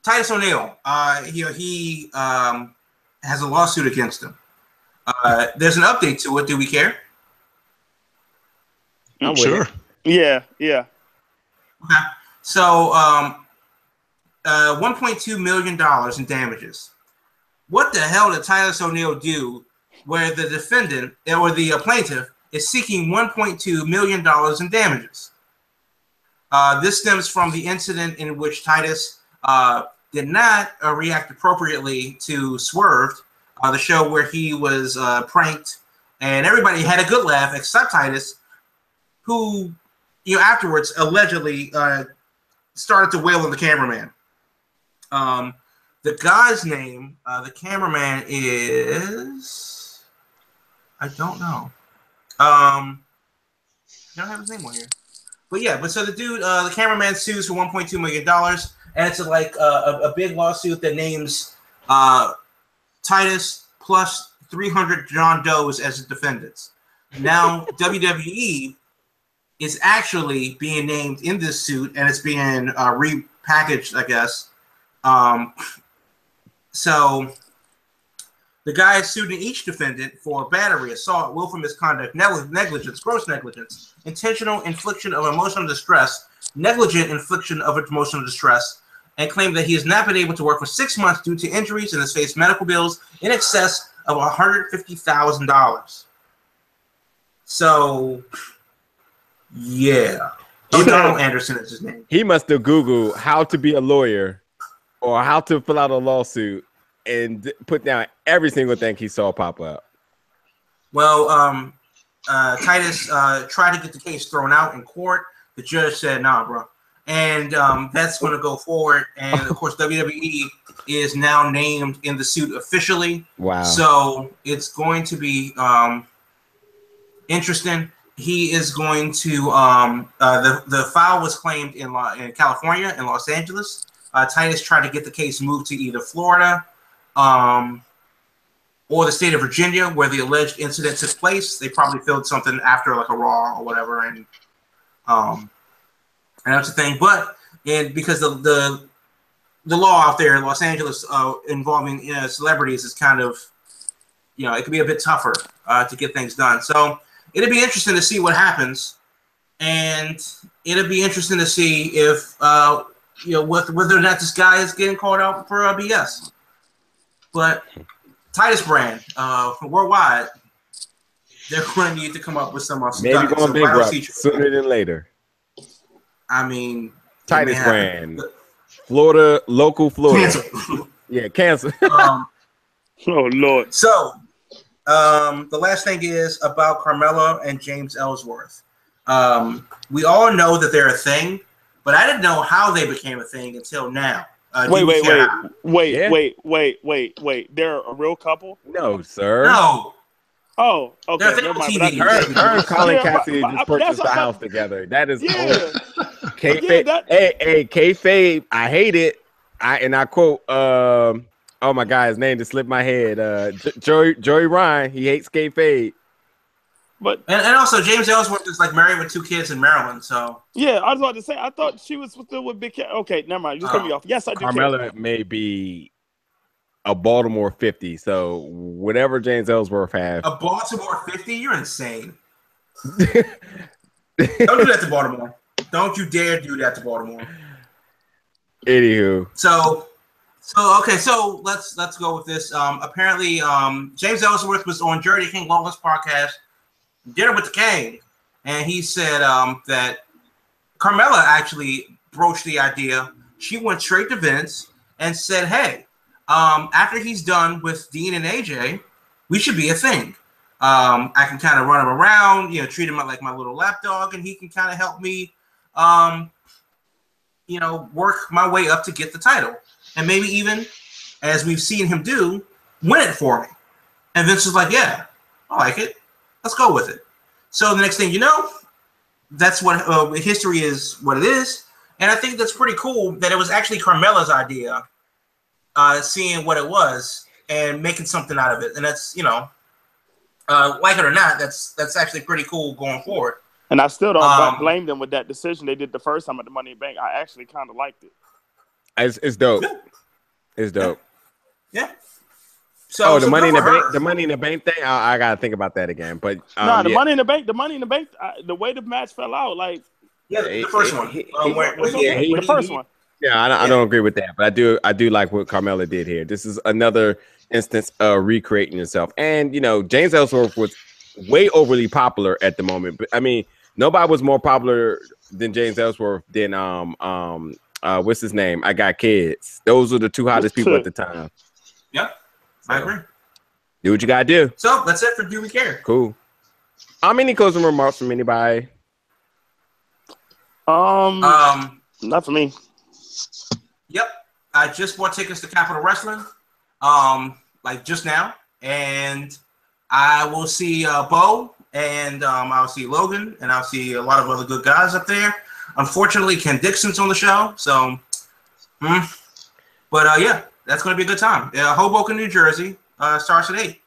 Speaker 2: Titus O'Neil. He has a lawsuit against him. There's an update to it. Do we care?
Speaker 4: I'm sure.
Speaker 3: Yeah.
Speaker 2: Okay. So, $1.2 million in damages. What the hell did Titus O'Neil do where the defendant or the plaintiff is seeking $1.2 million in damages? This stems from the incident in which Titus did not react appropriately to Swerved, the show where he was pranked, and everybody had a good laugh except Titus, who afterwards allegedly started to wail on the cameraman. The guy's name, the cameraman is, I don't know. I don't have his name on here. But so the dude, the cameraman sues for $1.2 million, and it's a big lawsuit that names Titus plus 300 John Does as the defendants. Now WWE is actually being named in this suit, and it's being repackaged, I guess. So the guy is suing each defendant for battery, assault, willful misconduct, negligence, gross negligence, intentional infliction of emotional distress, negligent infliction of emotional distress, and claimed that he has not been able to work for 6 months due to injuries and has faced medical bills in excess of $150,000. So, yeah. Donald Anderson is his name.
Speaker 1: He must have Googled how to be a lawyer or how to fill out a lawsuit and put down every single thing he saw pop up.
Speaker 2: Well, Titus tried to get the case thrown out in court. The judge said, nah, bro. And that's going to go forward. And, of course, WWE is now named in the suit officially.
Speaker 1: Wow.
Speaker 2: So it's going to be interesting. He is going to the file was claimed in California, in Los Angeles. Titus tried to get the case moved to either Florida or the state of Virginia, where the alleged incident took place. They probably filmed something after a Raw or whatever, and that's the thing. But because the law out there in Los Angeles involving celebrities is kind of, it could be a bit tougher to get things done. So it'll be interesting to see what happens, and it'll be interesting to see if whether or not this guy is getting called out for BS. But Titus brand worldwide, they're going to need to come up with some
Speaker 1: maybe going bankrupt sooner than later.
Speaker 2: I mean,
Speaker 1: Titus brand, Florida, local Florida.
Speaker 2: Cancel.
Speaker 1: Yeah, cancel.
Speaker 3: Oh Lord.
Speaker 2: So, the last thing is about Carmella and James Ellsworth. We all know that they're a thing, but I didn't know how they became a thing until now.
Speaker 3: Wait. They're a real couple?
Speaker 1: No, sir.
Speaker 2: No.
Speaker 3: Oh, okay.
Speaker 2: Her
Speaker 1: and Colin Cassidy just purchased the house together. That is kayfabe. Hey, kayfabe. I hate it. I quote. Oh my God, his name just slipped my head. Joey Ryan. He hates kayfabe.
Speaker 3: But
Speaker 2: and also James Ellsworth is like married with 2 kids in Maryland, so
Speaker 3: yeah, I was about to say I thought she was still with Big Cat. Okay, never mind. You just cut me off. Yes, I do.
Speaker 1: Carmella may be a Baltimore 50. So whatever James Ellsworth have.
Speaker 2: A Baltimore 50? You're insane. Don't do that to Baltimore. Don't you dare do that to Baltimore.
Speaker 1: Anywho.
Speaker 2: So okay, so let's go with this. Apparently, James Ellsworth was on Jerry King Lawless podcast, Dinner with the King, and he said that Carmella actually broached the idea. She went straight to Vince and said, "Hey, after he's done with Dean and AJ, we should be a thing. I can kind of run him around, treat him like my little lapdog, and he can kind of help me, work my way up to get the title. And maybe even, as we've seen him do, win it for me." And Vince was like, "Yeah, I like it. Let's go with it." So the next thing you know, that's what history is what it is. And I think that's pretty cool that it was actually Carmella's idea, seeing what it was and making something out of it. And that's, like it or not, that's actually pretty cool going forward.
Speaker 3: And I still don't blame them with that decision they did the first time at the Money in the Bank. I actually kind of liked it.
Speaker 1: It's dope. Yeah. It's dope.
Speaker 2: Yeah. So
Speaker 1: the Money in the Bank, the Money in the Bank thing. I gotta think about that again. But
Speaker 3: the Money in the Bank, the way the match fell out, like
Speaker 2: the first one.
Speaker 3: The first one.
Speaker 1: Yeah, I don't agree with that, but I do like what Carmella did here. This is another instance of recreating yourself. And James Ellsworth was way overly popular at the moment. But I mean, nobody was more popular than James Ellsworth than what's his name? I Got Kids. Those were the 2 hottest people at the time.
Speaker 2: Yep. I agree.
Speaker 1: Do what you gotta do.
Speaker 2: So that's it for Do We Care?
Speaker 1: Cool. How many closing remarks from anybody?
Speaker 3: Not for me.
Speaker 2: Yep. I just bought tickets to Capital Wrestling, like just now, and I will see Bo, and I'll see Logan, and I'll see a lot of other good guys up there. Unfortunately, Ken Dixon's on the show, so. But yeah, that's going to be a good time. Hoboken, New Jersey, starts at 8.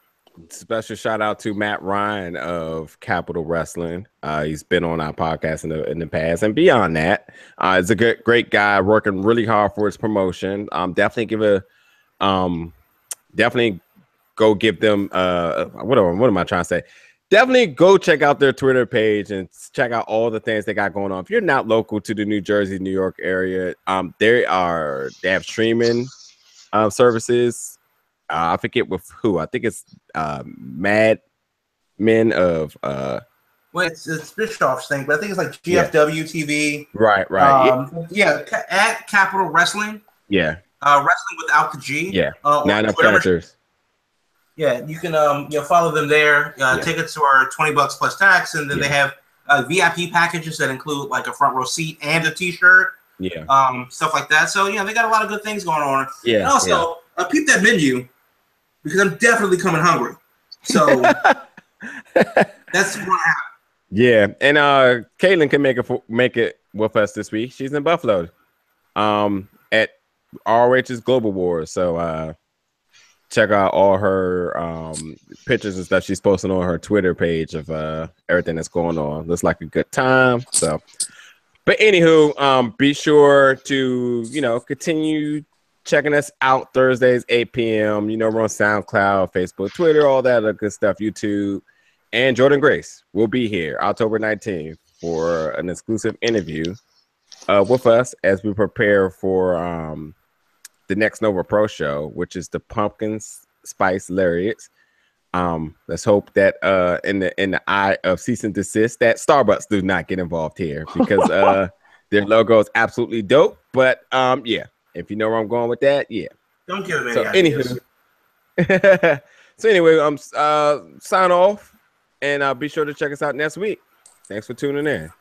Speaker 1: Special shout out to Matt Ryan of Capital Wrestling. He's been on our podcast in the past, and beyond that, he's a great guy working really hard for his promotion. Definitely go give them what am I trying to say? Definitely go check out their Twitter page and check out all the things they got going on. If you're not local to the New Jersey, New York area, they have streaming services. I forget with who. I think it's Mad Men of
Speaker 2: well, it's Bischoff's thing, but I think it's like GFW TV.
Speaker 1: Right.
Speaker 2: At Capital Wrestling.
Speaker 1: Yeah.
Speaker 2: Wrestling without the G.
Speaker 1: Yeah. Not enough characters.
Speaker 2: Yeah, you can follow them there. Tickets are $20 plus tax, and then they have VIP packages that include like a front row seat and a T-shirt.
Speaker 1: Yeah.
Speaker 2: Stuff like that. So they got a lot of good things going on.
Speaker 1: Yeah.
Speaker 2: And also, peep that menu because I'm definitely coming hungry. So that's what happened.
Speaker 1: Yeah, and Caitlin can make it with us this week. She's in Buffalo, at ROH's Global Wars. So check out all her pictures and stuff she's posting on her Twitter page of everything that's going on. Looks like a good time. So, but anywho, be sure to continue checking us out Thursdays 8 p.m. We're on SoundCloud, Facebook, Twitter, all that other good stuff, YouTube. And Jordan Grace will be here October 19th for an exclusive interview with us as we prepare for the next Nova Pro show, which is the Pumpkin Spice Lariats. Let's hope that in the eye of cease and desist that Starbucks do not get involved here because their logo is absolutely dope. But yeah, if you know where I'm going with that, yeah.
Speaker 2: Don't give them any ideas.
Speaker 1: So anyway, sign off and be sure to check us out next week. Thanks for tuning in.